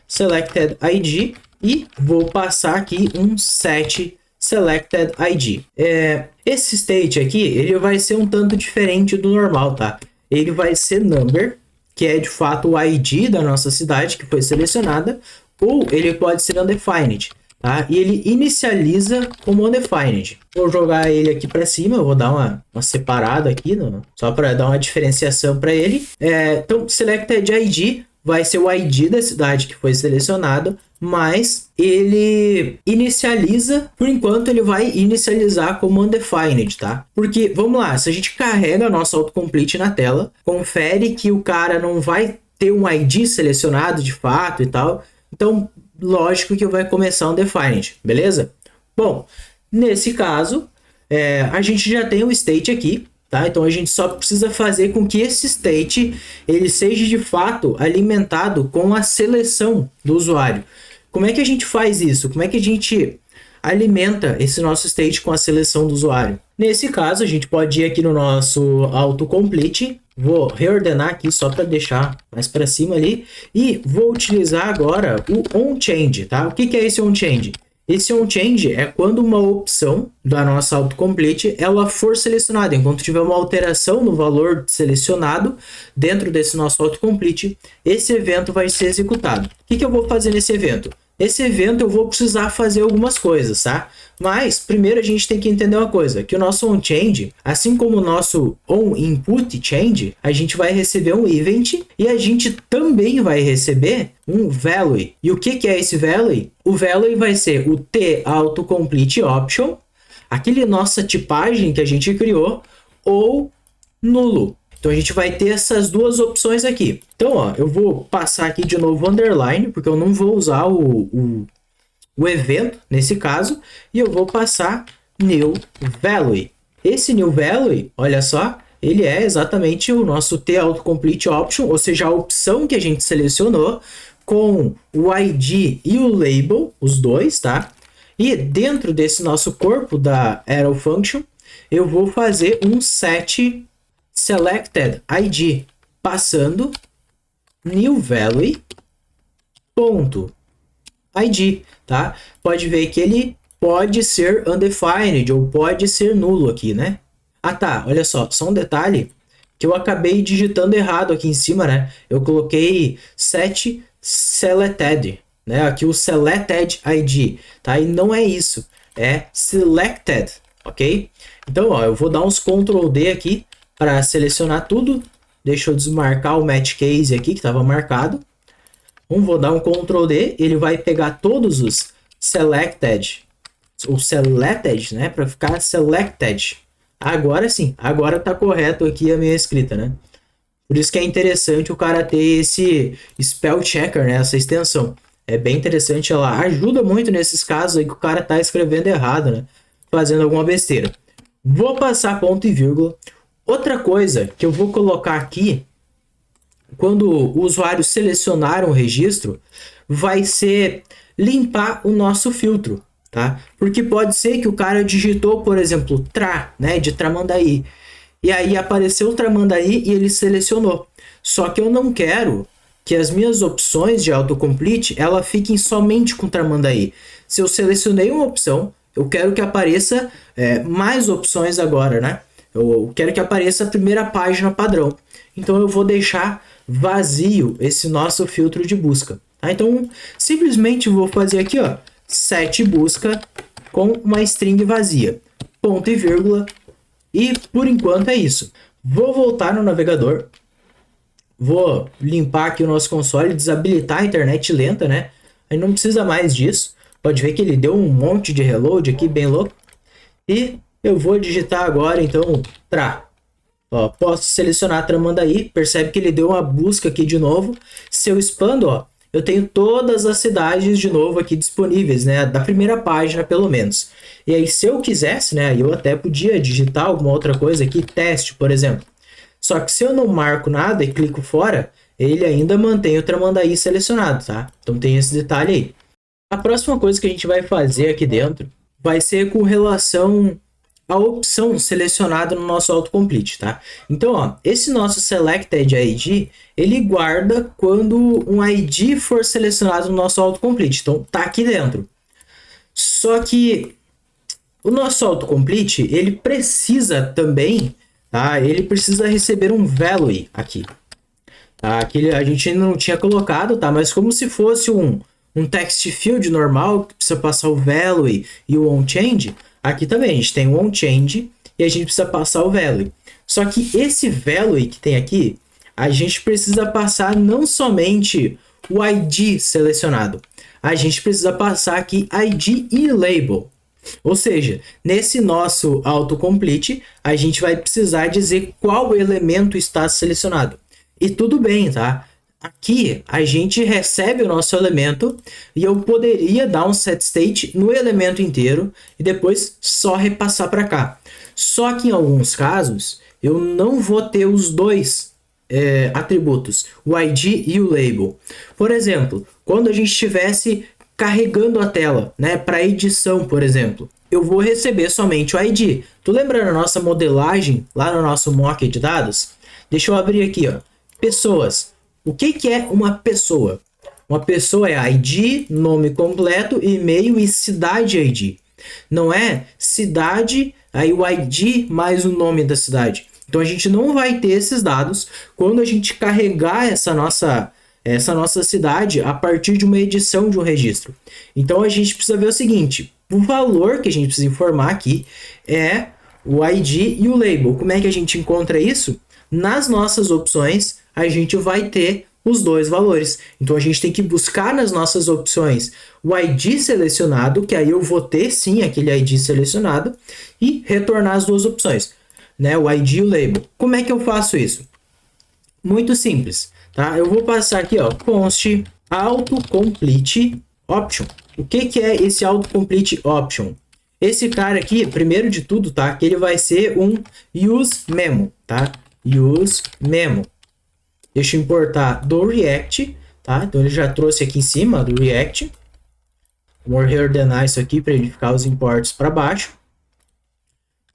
selected ID e vou passar aqui um set selected ID. Esse state aqui, ele vai ser um tanto diferente do normal, tá? Ele vai ser number, que é de fato o ID da nossa cidade que foi selecionada, ou ele pode ser undefined, tá? E ele inicializa como undefined. Vou jogar ele aqui para cima, eu vou dar uma separada aqui, só para dar uma diferenciação para ele. Então, selected ID vai ser o ID da cidade que foi selecionado, mas ele inicializa, por enquanto ele vai inicializar como undefined, tá? Porque, vamos lá, se a gente carrega a nossa autocomplete na tela, confere que o cara não vai ter um ID selecionado de fato e tal. Então, lógico que vai começar um defined, beleza? Bom, nesse caso, a gente já tem o state aqui, tá? Então a gente só precisa fazer com que esse state ele seja de fato alimentado com a seleção do usuário. Como é que a gente faz isso? Como é que a gente alimenta esse nosso state com a seleção do usuário? Nesse caso, a gente pode ir aqui no nosso autocomplete. Vou reordenar aqui só para deixar mais para cima ali. E vou utilizar agora o onChange, tá? O que é esse onChange? Esse onChange é quando uma opção da nossa autocomplete ela for selecionada. Enquanto tiver uma alteração no valor selecionado dentro desse nosso autocomplete, esse evento vai ser executado. O que eu vou fazer nesse evento? Esse evento eu vou precisar fazer algumas coisas, tá? Mas primeiro a gente tem que entender uma coisa, que o nosso onChange, assim como o nosso onInputChange, a gente vai receber um event e a gente também vai receber um value. E o que é esse value? O value vai ser o tAutocompleteOption, aquele nossa tipagem que a gente criou, ou nulo. Então a gente vai ter essas duas opções aqui. Então, ó, eu vou passar aqui de novo o underline, porque eu não vou usar o evento nesse caso, e eu vou passar new value. Esse new value, olha só, ele é exatamente o nosso tAutocompleteOption, ou seja, a opção que a gente selecionou com o ID e o label, os dois, tá? E dentro desse nosso corpo da arrow function, eu vou fazer um set selected ID, passando new value ponto ID, tá? Pode ver que ele pode ser undefined ou pode ser nulo aqui, né? Ah, tá, olha só um detalhe que eu acabei digitando errado aqui em cima, né? Eu coloquei set selected, né? Aqui o selected ID, tá? E não é isso, é selected, ok? Então, ó, eu vou dar uns Ctrl D aqui para selecionar tudo. Deixa eu desmarcar o match case aqui que estava marcado. Vou dar um Ctrl D, ele vai pegar todos os selected, ou selected, né, para ficar selected. Agora sim, agora tá correto aqui a minha escrita, né? Por isso que é interessante o cara ter esse spell checker, né, essa extensão. É bem interessante, ela ajuda muito nesses casos aí que o cara tá escrevendo errado, né, fazendo alguma besteira. Vou passar ponto e vírgula. Outra coisa que eu vou colocar aqui, quando o usuário selecionar um registro, vai ser limpar o nosso filtro, tá? Porque pode ser que o cara digitou, por exemplo, tra, né, de Tramandaí, e aí apareceu o Tramandaí e ele selecionou. Só que eu não quero que as minhas opções de autocomplete, ela fiquem somente com Tramandaí. Se eu selecionei uma opção, eu quero que apareça mais opções agora, né? Eu quero que apareça a primeira página padrão. Então eu vou deixar vazio esse nosso filtro de busca. Tá? Então simplesmente vou fazer aqui, ó, set busca com uma string vazia. Ponto e vírgula. E por enquanto é isso. Vou voltar no navegador. Vou limpar aqui o nosso console, desabilitar a internet lenta, né? Aí não precisa mais disso. Pode ver que ele deu um monte de reload aqui, bem louco. E eu vou digitar agora, então, tra. Ó, posso selecionar Tramandaí, percebe que ele deu uma busca aqui de novo. Se eu expando, ó, eu tenho todas as cidades de novo aqui disponíveis, né? Da primeira página, pelo menos. E aí, se eu quisesse, né? Eu até podia digitar alguma outra coisa aqui, teste, por exemplo. Só que se eu não marco nada e clico fora, ele ainda mantém o Tramandaí selecionado, tá? Então tem esse detalhe aí. A próxima coisa que a gente vai fazer aqui dentro vai ser com relação a opção selecionada no nosso autocomplete, tá? Então, ó, esse nosso selected ID, ele guarda quando um ID for selecionado no nosso autocomplete. Então, tá aqui dentro. Só que o nosso autocomplete, ele precisa também, tá? Ele precisa receber um value aqui. Tá? Aqui a gente ainda não tinha colocado, tá? Mas como se fosse um text field normal, que precisa passar o value e o onChange, aqui também a gente tem o onChange e a gente precisa passar o value. Só que esse value que tem aqui, a gente precisa passar não somente o ID selecionado, a gente precisa passar aqui ID e label. Ou seja, nesse nosso autocomplete, a gente vai precisar dizer qual elemento está selecionado. E tudo bem, tá? aqui a gente recebe o nosso elemento e eu poderia dar um set state no elemento inteiro e depois só repassar para cá. Só que em alguns casos eu não vou ter os dois atributos, o ID e o label. Por exemplo, quando a gente estivesse carregando a tela, né, para edição, por exemplo, eu vou receber somente o ID. Tu lembra da nossa modelagem lá no nosso mock de dados? Deixa eu abrir aqui, ó. Pessoas. O que é uma pessoa? Uma pessoa é ID, nome completo, e-mail e cidade ID. Não é cidade, aí o ID mais o nome da cidade. Então a gente não vai ter esses dados quando a gente carregar essa nossa cidade a partir de uma edição de um registro. Então a gente precisa ver o seguinte: o valor que a gente precisa informar aqui é o ID e o label. Como é que a gente encontra isso? Nas nossas opções, a gente vai ter os dois valores. Então a gente tem que buscar nas nossas opções o ID selecionado, que aí eu vou ter sim aquele ID selecionado, e retornar as duas opções, né? O ID e o label. Como é que eu faço isso? Muito simples, tá? Eu vou passar aqui, ó, const autocomplete option. O que é esse autocomplete option? Esse cara aqui, primeiro de tudo, tá? Que ele vai ser um use memo, tá? Use memo. Deixa eu importar do React, tá? Então ele já trouxe aqui em cima do React. Vou reordenar isso aqui para ele ficar os imports para baixo.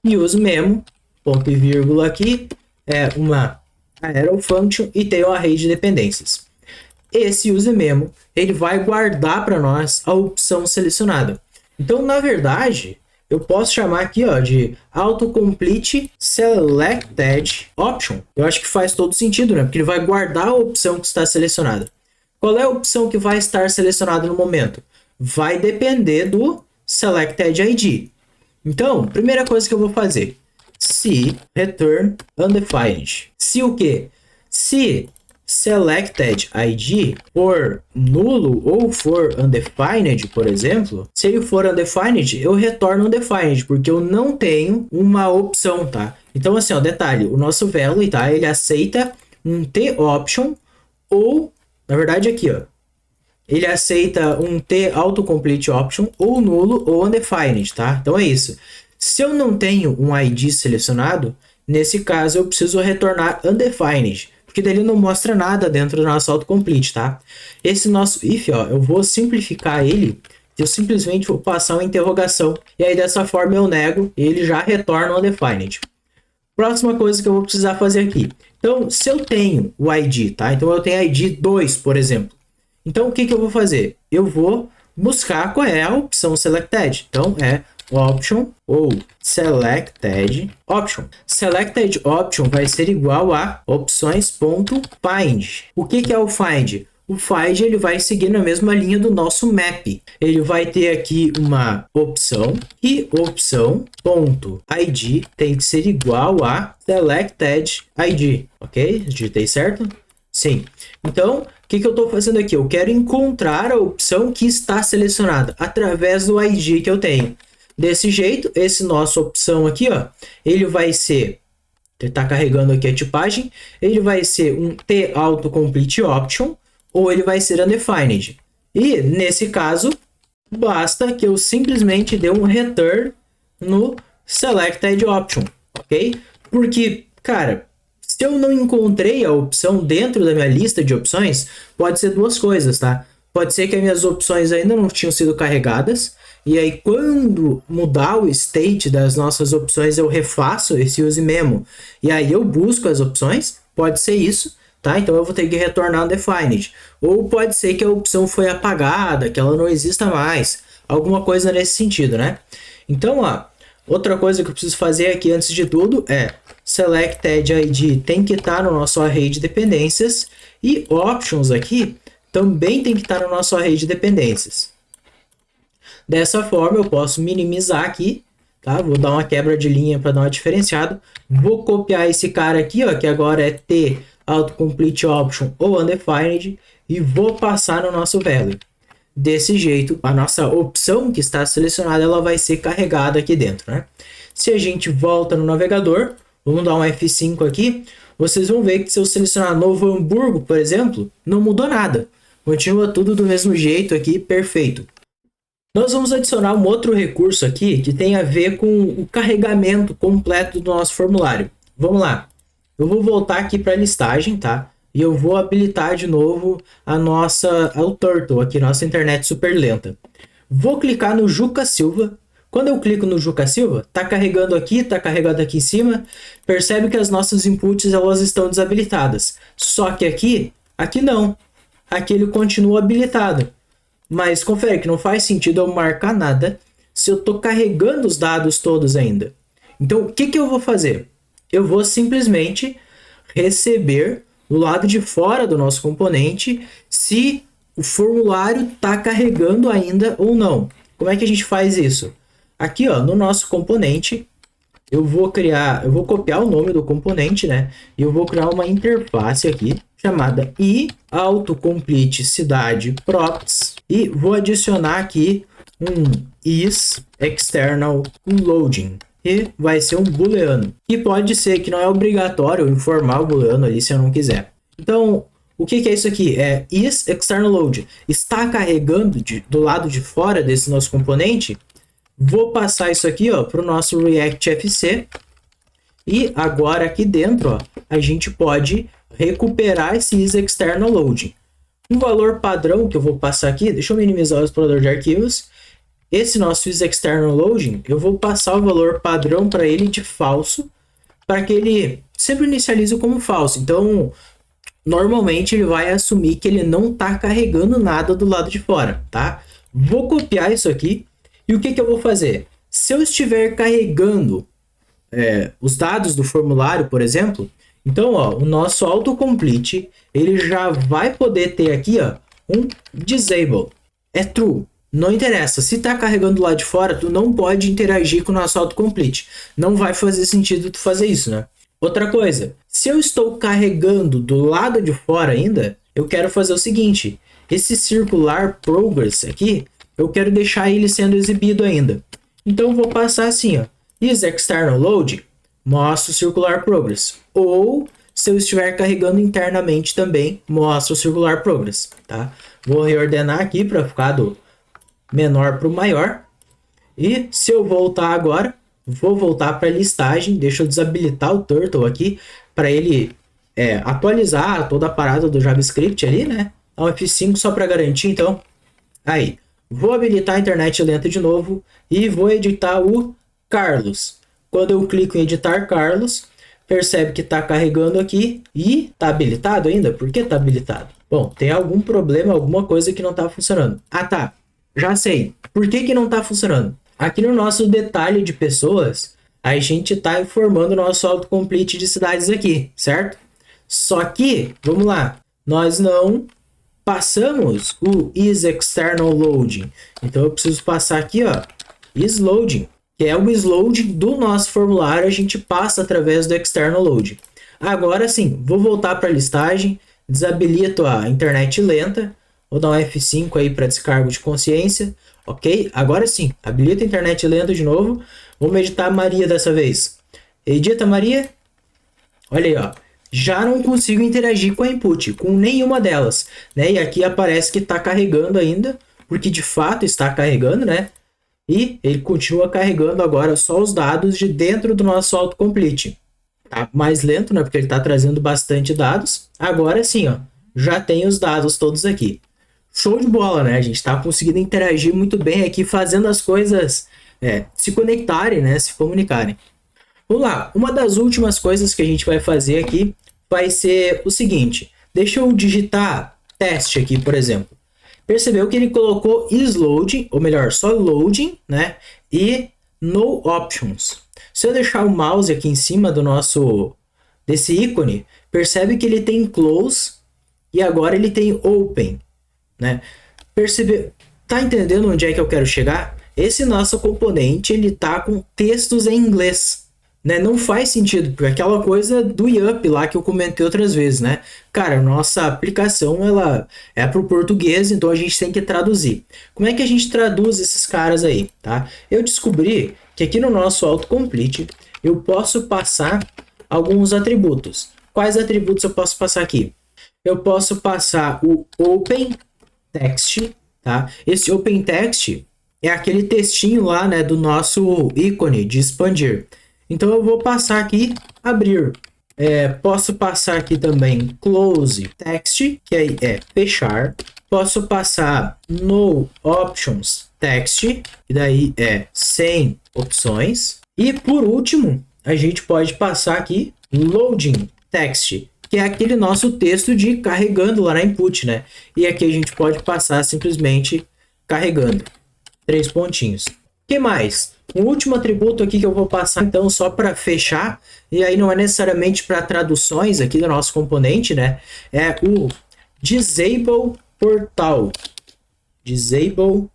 Use memo, ponto e vírgula aqui, é uma arrow function e tem o array de dependências. Esse use memo, ele vai guardar para nós a opção selecionada. Então, na verdade, eu posso chamar aqui, ó, de autocomplete selected option. Eu acho que faz todo sentido, né? Porque ele vai guardar a opção que está selecionada. Qual é a opção que vai estar selecionada no momento? Vai depender do selected ID. Então, primeira coisa que eu vou fazer, se return undefined. Se o quê? Se selected ID for nulo ou for undefined, por exemplo, se ele for undefined, eu retorno undefined, porque eu não tenho uma opção, tá? Então, assim, ó, detalhe, o nosso value, tá? Ele aceita um t-option ou, na verdade, aqui, ó, ele aceita um t-autocomplete option ou nulo ou undefined, tá? Então é isso. Se eu não tenho um ID selecionado, nesse caso eu preciso retornar undefined, porque daí ele não mostra nada dentro do nosso autocomplete, tá? Esse nosso if, ó, eu vou simplificar ele, eu simplesmente vou passar uma interrogação, e aí dessa forma eu nego e ele já retorna undefined. Próxima coisa que eu vou precisar fazer aqui. Então, se eu tenho o ID, tá? Então eu tenho ID 2, por exemplo. Então, o que eu vou fazer? Eu vou buscar qual é a opção selected. Então, é option ou selected option. Selected option vai ser igual a opções.find. O que é o find? O find ele vai seguir na mesma linha do nosso map. Ele vai ter aqui uma opção e opção.id tem que ser igual a selected id. Ok? Digitei certo? Sim. Então, o que eu estou fazendo aqui? Eu quero encontrar a opção que está selecionada através do ID que eu tenho. Desse jeito, esse nossa opção aqui, ó, ele vai ser, ele está carregando aqui a tipagem, ele vai ser um t-autocomplete option ou ele vai ser undefined. E, nesse caso, basta que eu simplesmente dê um return no selected option, ok? Porque, cara, se eu não encontrei a opção dentro da minha lista de opções, pode ser duas coisas, tá? Pode ser que as minhas opções ainda não tinham sido carregadas, e aí quando mudar o state das nossas opções, eu refaço esse use memo, e aí eu busco as opções, pode ser isso, tá? Então eu vou ter que retornar undefined. Ou pode ser que a opção foi apagada, que ela não exista mais, alguma coisa nesse sentido, né? Então, ó, outra coisa que eu preciso fazer aqui antes de tudo é selected ID tem que estar no nosso array de dependências e options aqui também tem que estar no nosso array de dependências. Dessa forma eu posso minimizar aqui, tá? Vou dar uma quebra de linha para dar uma diferenciada. Vou copiar esse cara aqui, ó, que agora é T autocomplete option ou undefined e vou passar no nosso value. Desse jeito, a nossa opção que está selecionada ela vai ser carregada aqui dentro, né? Se a gente volta no navegador, vamos dar um F5 aqui, vocês vão ver que se eu selecionar Novo Hamburgo, por exemplo, não mudou nada. Continua tudo do mesmo jeito aqui, perfeito. Nós vamos adicionar um outro recurso aqui que tem a ver com o carregamento completo do nosso formulário. Vamos lá. Eu vou voltar aqui para a listagem, tá? E eu vou habilitar de novo o Turtle, aqui, nossa internet super lenta. Vou clicar no Juca Silva. Quando eu clico no Juca Silva, tá carregando aqui em cima. Percebe que as nossas inputs elas estão desabilitadas. Só que aqui não. Aqui ele continua habilitado. Mas confere que não faz sentido eu marcar nada se eu estou carregando os dados todos ainda. Então, o que eu vou fazer? Eu vou simplesmente receber do lado de fora do nosso componente se o formulário está carregando ainda ou não. Como é que a gente faz isso? Aqui, ó, no nosso componente, eu vou copiar o nome do componente, né? E eu vou criar uma interface aqui chamada iAutocomplete cidade props e vou adicionar aqui um isExternal loading e vai ser um booleano. E pode ser que não é obrigatório informar o booleano ali se eu não quiser. Então, o que é isso aqui? É isExternal load. Está carregando do lado de fora desse nosso componente. Vou passar isso aqui para o nosso React FC. E agora aqui dentro ó, a gente pode recuperar esse isExternal loading. Um valor padrão que eu vou passar aqui, deixa eu minimizar o explorador de arquivos. Esse nosso isExternal loading, eu vou passar o valor padrão para ele de falso, para que ele sempre inicialize como falso. Então, normalmente ele vai assumir que ele não está carregando nada do lado de fora, tá? Vou copiar isso aqui e o que eu vou fazer? Se eu estiver carregando os dados do formulário, por exemplo, então ó, o nosso autocomplete ele já vai poder ter aqui ó, um disable. É true. Não interessa. Se tá carregando lá de fora, tu não pode interagir com o nosso autocomplete. Não vai fazer sentido tu fazer isso, né? Outra coisa. Se eu estou carregando do lado de fora ainda, eu quero fazer o seguinte. Esse circular progress aqui, eu quero deixar ele sendo exibido ainda. Então eu vou passar assim, ó. isExternal load, mostra o circular progress. Ou, se eu estiver carregando internamente também, mostra o circular progress, tá? Vou reordenar aqui para ficar do menor para o maior. E se eu voltar agora, vou voltar para a listagem. Deixa eu desabilitar o Turtle aqui para ele atualizar toda a parada do JavaScript ali, né? Dá um F5 só para garantir, então. Aí, vou habilitar a internet lenta de novo e vou editar o Carlos. Quando eu clico em editar Carlos, percebe que está carregando aqui e está habilitado ainda. Por que está habilitado? Bom, tem algum problema, alguma coisa que não está funcionando. Ah, tá. Já sei. Por que não está funcionando? Aqui no nosso detalhe de pessoas, a gente está informando o nosso autocomplete de cidades aqui, certo? Só que, vamos lá, nós não passamos o isExternal loading. Então eu preciso passar aqui, ó, isLoading, que é o isLoading do nosso formulário, a gente passa através do external loading. Agora sim, vou voltar para a listagem, desabilito a internet lenta. Vou dar um F5 aí para descargo de consciência. Ok? Agora sim. Habilita a internet lenta de novo. Vamos editar a Maria dessa vez. Edita Maria. Olha aí, ó. Já não consigo interagir com a input, com nenhuma delas, né? E aqui aparece que está carregando ainda, porque de fato está carregando, né? E ele continua carregando agora só os dados de dentro do nosso autocomplete. Tá mais lento, né? Porque ele está trazendo bastante dados. Agora sim, ó. Já tem os dados todos aqui. Show de bola, né? A gente está conseguindo interagir muito bem aqui, fazendo as coisas se conectarem, né? Se comunicarem. Vamos lá. Uma das últimas coisas que a gente vai fazer aqui vai ser o seguinte. Deixa eu digitar teste aqui, por exemplo. Percebeu que ele colocou isLoading, ou melhor, só loading, né? E no options. Se eu deixar o mouse aqui em cima desse ícone, percebe que ele tem close e agora ele tem open. Né? Percebe? Tá entendendo onde é que eu quero chegar? Esse nosso componente ele tá com textos em inglês, né? Não faz sentido, porque aquela coisa do YUP lá que eu comentei outras vezes, né? Cara, nossa aplicação ela é para o português, então a gente tem que traduzir. Como é que a gente traduz esses caras aí, tá? Eu descobri que aqui no nosso autocomplete eu posso passar alguns atributos. Quais atributos eu posso passar aqui? Eu posso passar o open text, tá? Esse open text é aquele textinho lá, né, do nosso ícone de expandir. Então eu vou passar aqui abrir. Posso passar aqui também close text, que aí é fechar. Posso passar no options text, que daí é sem opções. E por último, a gente pode passar aqui loading text, que é aquele nosso texto de carregando lá na input, né? E aqui a gente pode passar simplesmente carregando. 3 pontinhos. O que mais? Um último atributo aqui que eu vou passar, então, só para fechar, e aí não é necessariamente para traduções aqui do nosso componente, né? É o disable portal. Disable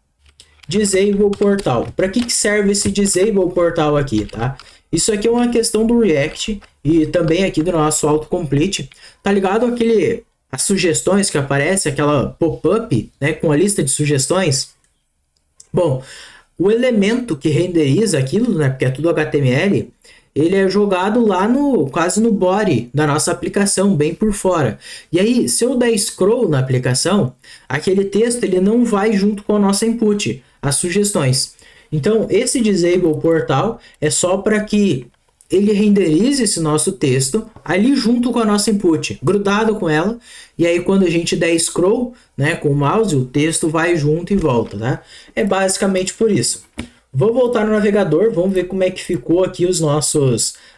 portal. Para que serve esse disable portal aqui, tá? Isso aqui é uma questão do React e também aqui do nosso autocomplete. Tá ligado as sugestões que aparece, aquela pop-up, né, com a lista de sugestões? Bom, o elemento que renderiza aquilo, né, porque é tudo HTML, ele é jogado lá quase no body da nossa aplicação, bem por fora. E aí, se eu der scroll na aplicação, aquele texto ele não vai junto com a nossa input, as sugestões. Então, esse disable portal é só para que ele renderize esse nosso texto ali junto com a nossa input, grudado com ela, e aí quando a gente der scroll, né, com o mouse, o texto vai junto e volta, tá? É basicamente por isso. Vou voltar no navegador, vamos ver como é que ficou aqui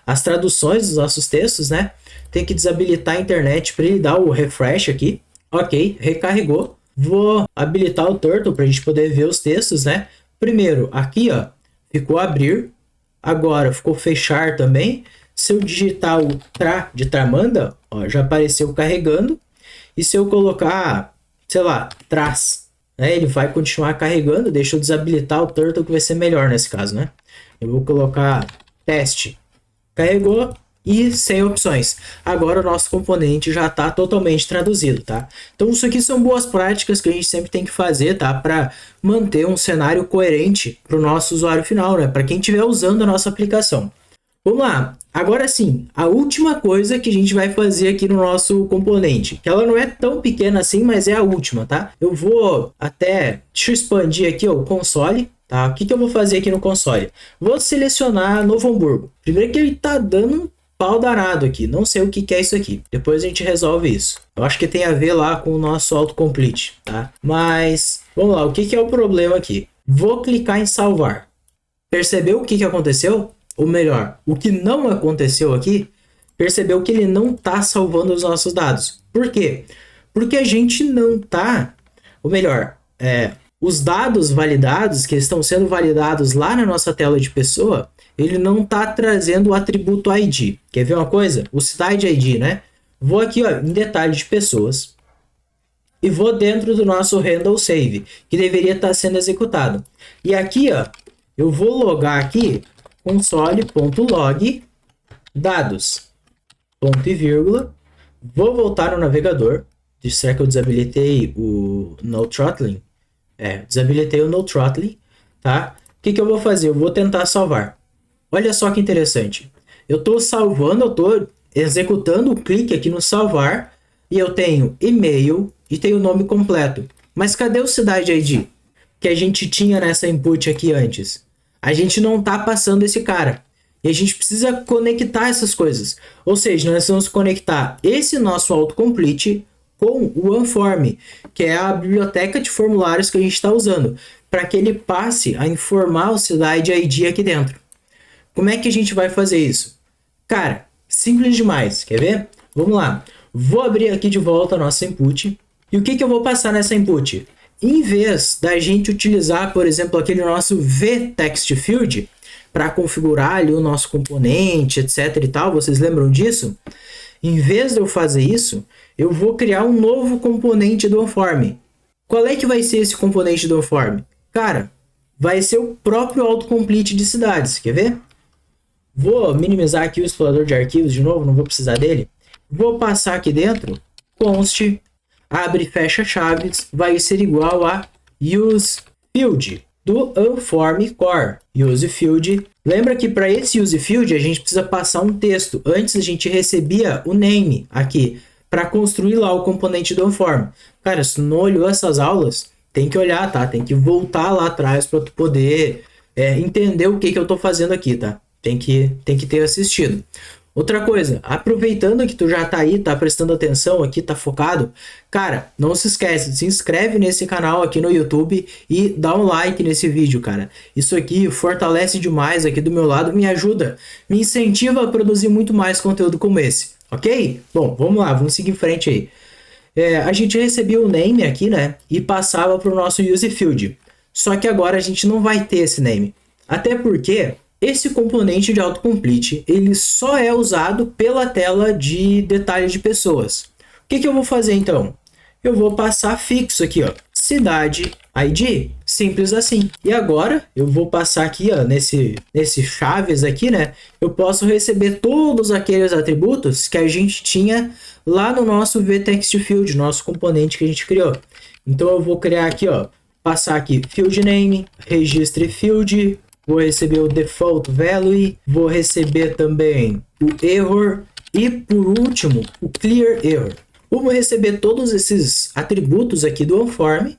as traduções dos nossos textos, né? Tem que desabilitar a internet para ele dar o refresh aqui. Ok, recarregou. Vou habilitar o Turtle para a gente poder ver os textos, né? Primeiro, aqui, ó, ficou abrir. Agora ficou fechar também. Se eu digitar o tra de tramanda, ó, já apareceu carregando. E se eu colocar, sei lá, traz, né, ele vai continuar carregando. Deixa eu desabilitar o Turtle que vai ser melhor nesse caso, né? Eu vou colocar teste. Carregou e sem opções. Agora o nosso componente já está totalmente traduzido, tá? Então isso aqui são boas práticas que a gente sempre tem que fazer, tá? Para manter um cenário coerente para o nosso usuário final, né? Para quem estiver usando a nossa aplicação. Vamos lá. Agora sim, a última coisa que a gente vai fazer aqui no nosso componente, que ela não é tão pequena assim, mas é a última, tá? Eu vou deixa eu expandir aqui, ó, o console. Tá? O que eu vou fazer aqui no console? Vou selecionar Novo Hamburgo. Primeiro que ele tá dando um pau danado aqui. Não sei o que é isso aqui. Depois a gente resolve isso. Eu acho que tem a ver lá com o nosso autocomplete, tá? Mas, vamos lá. O que é o problema aqui? Vou clicar em salvar. Percebeu o que aconteceu? Ou melhor, o que não aconteceu aqui? Percebeu que ele não tá salvando os nossos dados. Por quê? Porque a gente não tá... Ou melhor, os dados validados, que estão sendo validados lá na nossa tela de pessoa, ele não está trazendo o atributo ID. Quer ver uma coisa? O side ID, né? Vou aqui, ó, em detalhe de pessoas e vou dentro do nosso handle save, que deveria estar sendo executado. E aqui, ó, eu vou logar aqui console.log dados, ponto e vírgula. Vou voltar no navegador. Será que eu desabilitei o no throttling? Desabilitei o no throttling, tá? O que eu vou fazer? Eu vou tentar salvar. Olha só que interessante. Eu estou salvando, eu estou executando o clique aqui no salvar e eu tenho e-mail e tenho o nome completo. Mas cadê o Cidade ID que a gente tinha nessa input aqui antes? A gente não está passando esse cara. E a gente precisa conectar essas coisas. Ou seja, nós vamos conectar esse nosso autocomplete com o OneForm, que é a biblioteca de formulários que a gente está usando, para que ele passe a informar o Cidade ID aqui dentro. Como é que a gente vai fazer isso? Cara, simples demais. Quer ver? Vamos lá. Vou abrir aqui de volta a nossa input. E o que eu vou passar nessa input? Em vez da gente utilizar, por exemplo, aquele nosso vTextField para configurar ali o nosso componente, etc e tal, vocês lembram disso? Em vez de eu fazer isso, eu vou criar um novo componente do OneForm. Qual é que vai ser esse componente do OneForm? Cara, vai ser o próprio autocomplete de cidades. Quer ver? Vou minimizar aqui o explorador de arquivos de novo, não vou precisar dele. Vou passar aqui dentro, const, abre e fecha chaves, vai ser igual a useField. do Unform Core, use field. Lembra que para esse use field a gente precisa passar um texto. Antes a gente recebia o name aqui para construir lá o componente do Unform. Cara, se tu não olhou essas aulas, tem que olhar, tá? Tem que voltar lá atrás para tu poder entender o que eu tô fazendo aqui, tá? Tem que ter assistido. Outra coisa, aproveitando que tu já tá aí, tá prestando atenção aqui, tá focado, cara, não se esquece, se inscreve nesse canal aqui no YouTube e dá um like nesse vídeo, cara. Isso aqui fortalece demais aqui do meu lado, me ajuda, me incentiva a produzir muito mais conteúdo como esse, ok? Bom, vamos lá, vamos seguir em frente aí. A gente recebia o name aqui, né, e passava para o nosso use field. Só que agora a gente não vai ter esse name, até porque esse componente de autocomplete, ele só é usado pela tela de detalhes de pessoas. O que eu vou fazer então? Eu vou passar fixo aqui, ó, cidade ID, simples assim. E agora eu vou passar aqui, ó, nesse chaves aqui, né? Eu posso receber todos aqueles atributos que a gente tinha lá no nosso vTextField, nosso componente que a gente criou. Então eu vou criar aqui, ó, passar aqui field name, registre field. Vou receber o default value, vou receber também o error e, por último, o clear error. Vou receber todos esses atributos aqui do Unform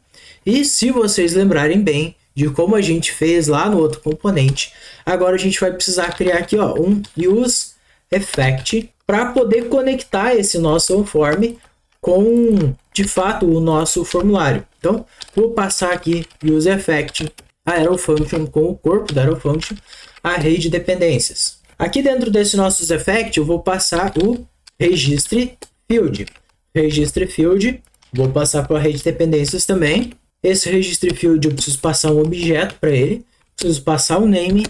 e, se vocês lembrarem bem de como a gente fez lá no outro componente, agora a gente vai precisar criar aqui, ó, um use effect para poder conectar esse nosso Unform com, de fato, o nosso formulário. Então, vou passar aqui use effect a arrow function com o corpo da arrow function, array de dependências. Aqui dentro desse nosso effect eu vou passar o registre field. Registre field, vou passar para o array de dependências também. Esse registre field eu preciso passar um objeto para ele, preciso passar o name,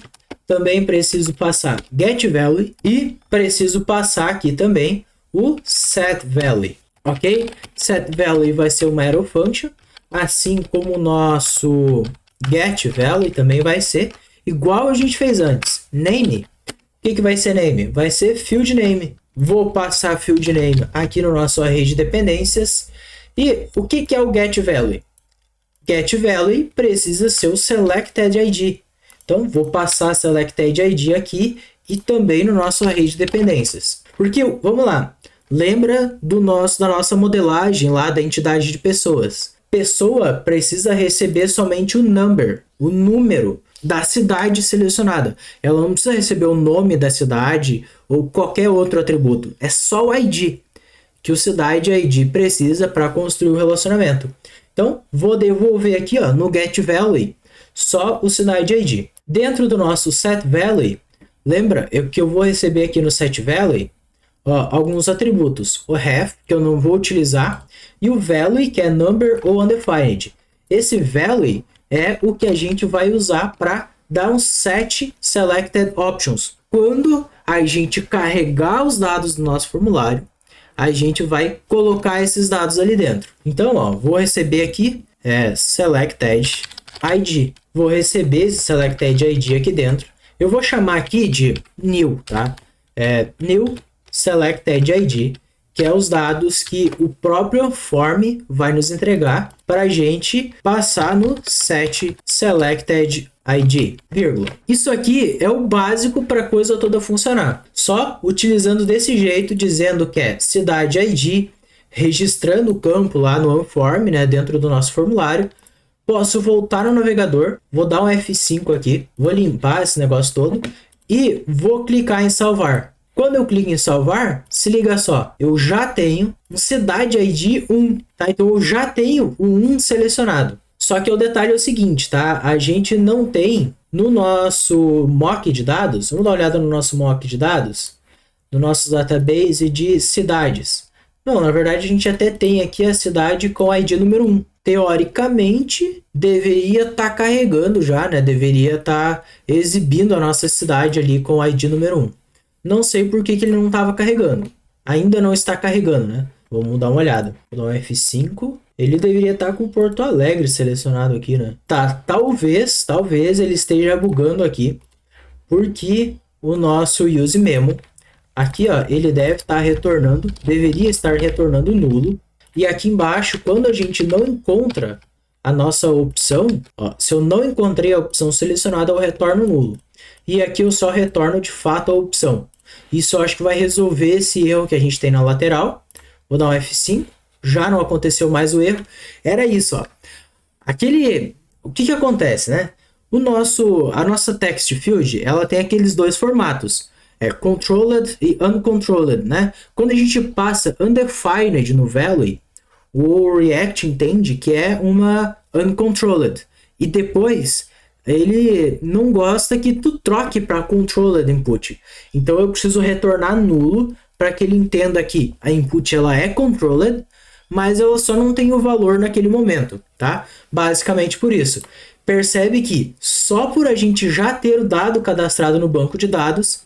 também preciso passar get value e preciso passar aqui também o set value, ok? Set value vai ser uma arrow function, assim como o nosso get value também vai ser igual a gente fez antes. Name, o que vai ser name? Vai ser field name. Vou passar field name aqui no nosso array de dependências. E o que é o get value? Get value precisa ser o selected ID. Então vou passar selected ID aqui e também no nosso array de dependências. Porque, vamos lá, lembra da nossa modelagem lá da entidade de pessoas. Pessoa precisa receber somente o number, o número da cidade selecionada. Ela não precisa receber o nome da cidade ou qualquer outro atributo. É só o ID que o cidade ID precisa para construir o relacionamento. Então, vou devolver aqui, ó, no get value só o cidade ID. Dentro do nosso set value, lembra que eu vou receber aqui no set value alguns atributos. O ref, que eu não vou utilizar, e o value, que é number ou undefined. Esse value é o que a gente vai usar para dar um set selected options. Quando a gente carregar os dados do nosso formulário, a gente vai colocar esses dados ali dentro. Então, ó, vou receber aqui selected ID. Vou receber esse selected ID aqui dentro. Eu vou chamar aqui de new, tá? New selected ID, que é os dados que o próprio form vai nos entregar para a gente passar no set selected ID, vírgula. Isso aqui é o básico para a coisa toda funcionar. Só utilizando desse jeito, dizendo que é cidade ID, registrando o campo lá no Unform, né, dentro do nosso formulário. Posso voltar no navegador, vou dar um F5 aqui, vou limpar esse negócio todo e vou clicar em salvar. Quando eu clico em salvar, se liga só, eu já tenho um cidade ID 1, tá? Então eu já tenho o 1 selecionado. Só que o detalhe é o seguinte, tá? A gente não tem no nosso mock de dados, vamos dar uma olhada no nosso mock de dados, no nosso database de cidades. Não, na verdade a gente até tem aqui a cidade com ID número 1. Teoricamente, deveria estar carregando já, né? Deveria estar exibindo a nossa cidade ali com o ID número 1. Não sei por que ele não estava carregando. Ainda não está carregando, né? Vamos dar uma olhada. Vou dar um F5. Ele deveria estar com Porto Alegre selecionado aqui, né? Tá, talvez ele esteja bugando aqui. Porque o nosso use memo, aqui, ó, ele deve estar retornando, deveria estar retornando nulo. E aqui embaixo, quando a gente não encontra a nossa opção, ó, se eu não encontrei a opção selecionada, eu retorno nulo. E aqui eu só retorno de fato a opção. Isso eu acho que vai resolver esse erro que a gente tem na lateral. Vou dar um F5. Já não aconteceu mais o erro. Era isso, ó. O que acontece, né? A nossa text field, ela tem aqueles dois formatos. Controlled e uncontrolled, né? Quando a gente passa undefined no value, o React entende que é uma uncontrolled. E depois ele não gosta que tu troque para controlled input. Então eu preciso retornar nulo para que ele entenda que a input ela é controlled, mas ela só não tem o valor naquele momento, tá? Basicamente por isso. Percebe que só por a gente já ter o dado cadastrado no banco de dados,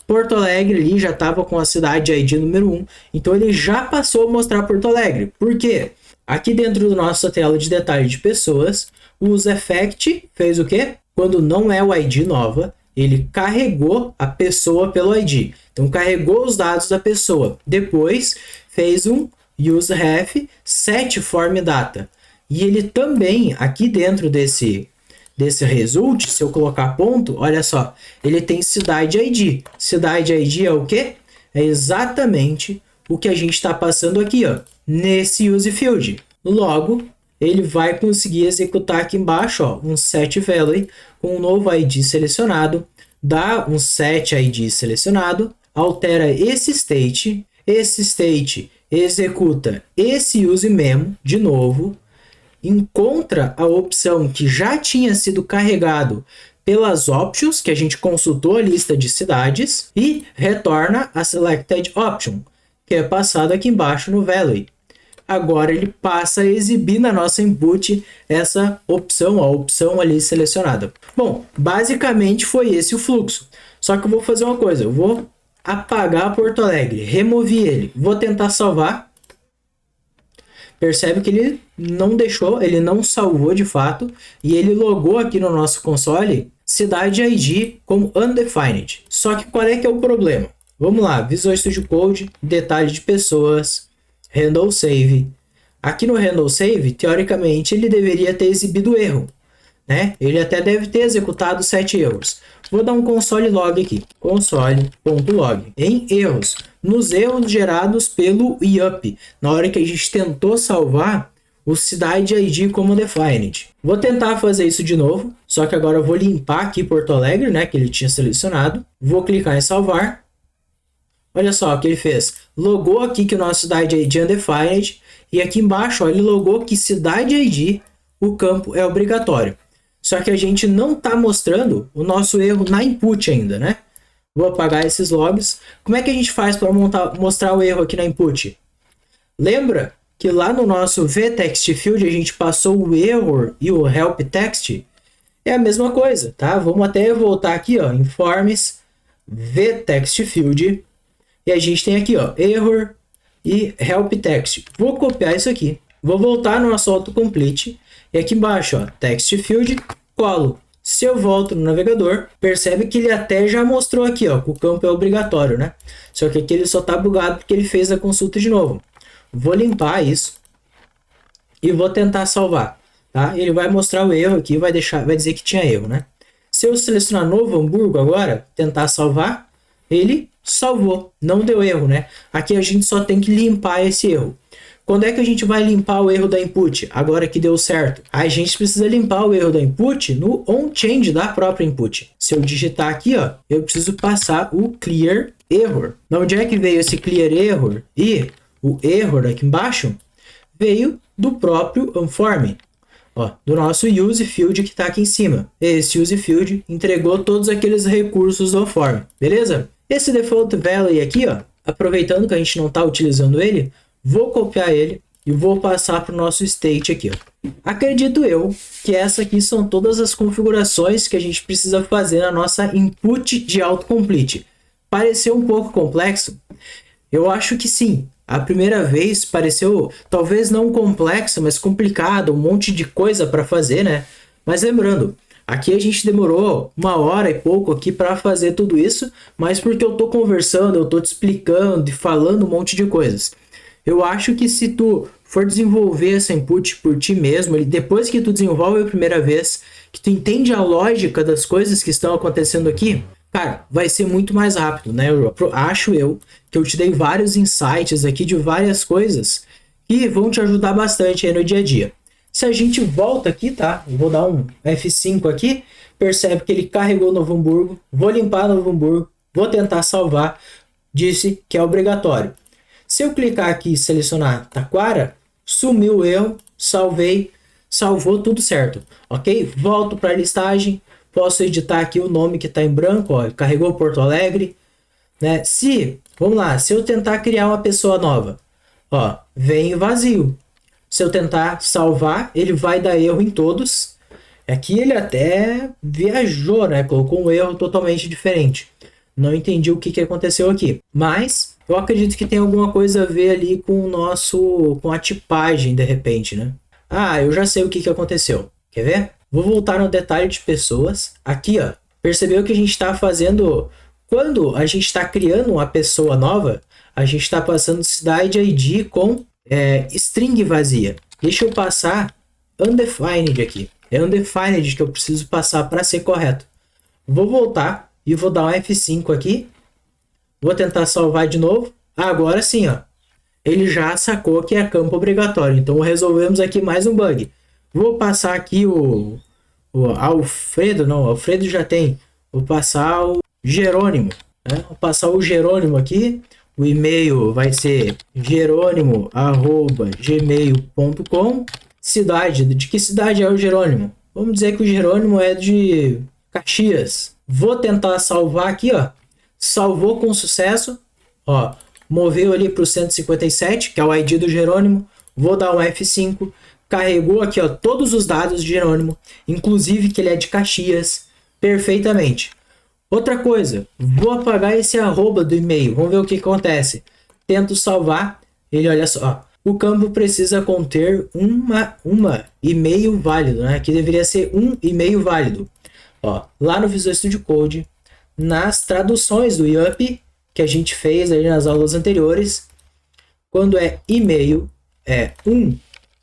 Porto Alegre ali já estava com a cidade ID número 1, então ele já passou a mostrar Porto Alegre. Por quê? Aqui dentro da nossa tela de detalhe de pessoas, o useEffect fez o quê? Quando não é o ID nova, ele carregou a pessoa pelo ID. Então carregou os dados da pessoa. Depois fez um useRef setFormData. E ele também, aqui dentro desse result, se eu colocar ponto, olha só, ele tem cidade ID. Cidade ID é o quê? É exatamente o que a gente está passando aqui, ó, nesse useField. Logo, ele vai conseguir executar aqui embaixo, ó, um setValue com um novo ID selecionado, dá um setID selecionado, altera esse state executa esse useMemo de novo, encontra a opção que já tinha sido carregado pelas options, que a gente consultou a lista de cidades, e retorna a selected option, que é passado aqui embaixo no value. Agora ele passa a exibir na nossa input essa opção, a opção ali selecionada. Bom, basicamente foi esse o fluxo. Só que eu vou fazer uma coisa, eu vou apagar Porto Alegre, removi ele, vou tentar salvar. Percebe que ele não deixou, ele não salvou de fato, e ele logou aqui no nosso console cidade ID como undefined. Só que qual é que é o problema? Vamos lá, Visual Studio Code, detalhe de pessoas, handle save. Aqui no handle save, teoricamente, ele deveria ter exibido erro, né? Ele até deve ter executado 7 erros. Vou dar um console log aqui, console.log, em erros. Nos erros gerados pelo IUP, na hora que a gente tentou salvar o cidade ID como defined. Vou tentar fazer isso de novo, só que agora eu vou limpar aqui Porto Alegre, né, que ele tinha selecionado. Vou clicar em salvar. Olha só o que ele fez. Logou aqui que o nosso cidade ID é undefined, e aqui embaixo ó, ele logou que cidade ID, o campo é obrigatório. Só que a gente não está mostrando o nosso erro na input ainda, né? Vou apagar esses logs. Como é que a gente faz para mostrar o erro aqui na input? Lembra que lá no nosso vTextField a gente passou o error e o help text? É a mesma coisa, tá? Vamos até voltar aqui, ó, em forms vTextField, e a gente tem aqui, ó, error e help text. Vou copiar isso aqui. Vou voltar no nosso autocomplete. E aqui embaixo, ó, text field, colo. Se eu volto no navegador, percebe que ele até já mostrou aqui, ó, que o campo é obrigatório, né? Só que aqui ele só tá bugado porque ele fez a consulta de novo. Vou limpar isso e vou tentar salvar, tá? Ele vai mostrar o erro aqui, vai dizer que tinha erro, né? Se eu selecionar Novo Hamburgo agora, tentar salvar, ele salvou, não deu erro, né? Aqui a gente só tem que limpar esse erro. Quando é que a gente vai limpar o erro da input? Agora que deu certo. A gente precisa limpar o erro da input no onChange da própria input. Se eu digitar aqui, ó, eu preciso passar o clear error. De onde é que veio esse clear error? E o error aqui embaixo veio do próprio unform, ó, do nosso useField que está aqui em cima. Esse useField entregou todos aqueles recursos do unform, beleza? Esse default value aqui, ó, aproveitando que a gente não está utilizando ele, vou copiar ele e vou passar para o nosso state aqui, ó. Acredito eu que essa aqui são todas as configurações que a gente precisa fazer na nossa input de autocomplete. Pareceu um pouco complexo? Eu acho que sim. A primeira vez pareceu talvez não complexo, mas complicado, um monte de coisa para fazer, né? Mas lembrando, aqui a gente demorou 1h e pouco aqui para fazer tudo isso, mas porque eu tô conversando, eu tô te explicando e falando um monte de coisas. Eu acho que se tu for desenvolver essa input por ti mesmo, depois que tu desenvolve a primeira vez, que tu entende a lógica das coisas que estão acontecendo aqui, cara, vai ser muito mais rápido, né? Acho eu que eu te dei vários insights aqui de várias coisas que vão te ajudar bastante aí no dia a dia. Se a gente volta aqui, tá? Eu vou dar um F5 aqui, percebe que ele carregou Novo Hamburgo, vou limpar Novo Hamburgo, vou tentar salvar, disse que é obrigatório. Se eu clicar aqui e selecionar Taquara, sumiu o erro, salvei, salvou tudo certo, ok? Volto para a listagem, posso editar aqui o nome que está em branco, ó, carregou Porto Alegre, né? Vamos lá, se eu tentar criar uma pessoa nova, ó, vem vazio. Se eu tentar salvar, ele vai dar erro em todos. Aqui ele até viajou, né? Colocou um erro totalmente diferente. Não entendi o que aconteceu aqui. Mas eu acredito que tem alguma coisa a ver ali com a tipagem, de repente, né? Ah, eu já sei o que aconteceu. Quer ver? Vou voltar no detalhe de pessoas. Aqui, ó. Percebeu que a gente está fazendo... Quando a gente está criando uma pessoa nova, a gente está passando cidade ID com string vazia. Deixa eu passar undefined aqui. É undefined que eu preciso passar para ser correto. Vou voltar e vou dar um F5 aqui. Vou tentar salvar de novo. Agora sim, ó. Ele já sacou que é campo obrigatório. Então resolvemos aqui mais um bug. Vou passar aqui o Alfredo. Não, o Alfredo já tem. Vou passar o Jerônimo. Né? Vou passar o Jerônimo aqui. O e-mail vai ser jerônimo@gmail.com. Cidade. De que cidade é o Jerônimo? Vamos dizer que o Jerônimo é de Caxias. Vou tentar salvar aqui, ó. Salvou com sucesso. Ó, moveu ali para o 157, que é o ID do Jerônimo. Vou dar um F5. Carregou aqui, ó, todos os dados de Jerônimo, inclusive que ele é de Caxias, perfeitamente. Outra coisa, vou apagar esse arroba do e-mail. Vamos ver o que acontece. Tento salvar. Ele, olha só, o campo precisa conter uma e-mail válido, né? Que deveria ser um e-mail válido. Ó, lá no Visual Studio Code, nas traduções do IUP que a gente fez ali nas aulas anteriores, quando é e-mail, é um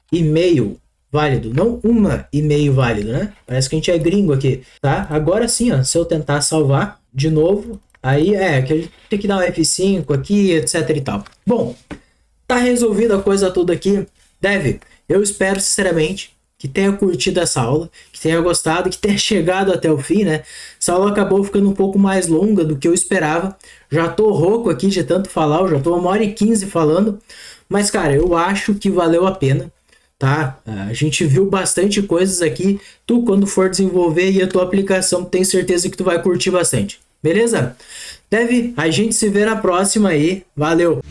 e-mail válido, não uma e-mail válido, né? Parece que a gente é gringo aqui, tá? Agora sim, ó, se eu tentar salvar de novo, aí que a gente tem que dar um F5 aqui, etc e tal. Bom, tá resolvida a coisa toda aqui. Eu espero sinceramente que tenha curtido essa aula, que tenha gostado, que tenha chegado até o fim, né? Essa aula acabou ficando um pouco mais longa do que eu esperava. Já tô rouco aqui de tanto falar, eu já tô 1h15 falando. Mas, cara, eu acho que valeu a pena, tá? A gente viu bastante coisas aqui. Tu, quando for desenvolver aí a tua aplicação, tenho certeza que tu vai curtir bastante. Beleza? A gente se vê na próxima aí. Valeu!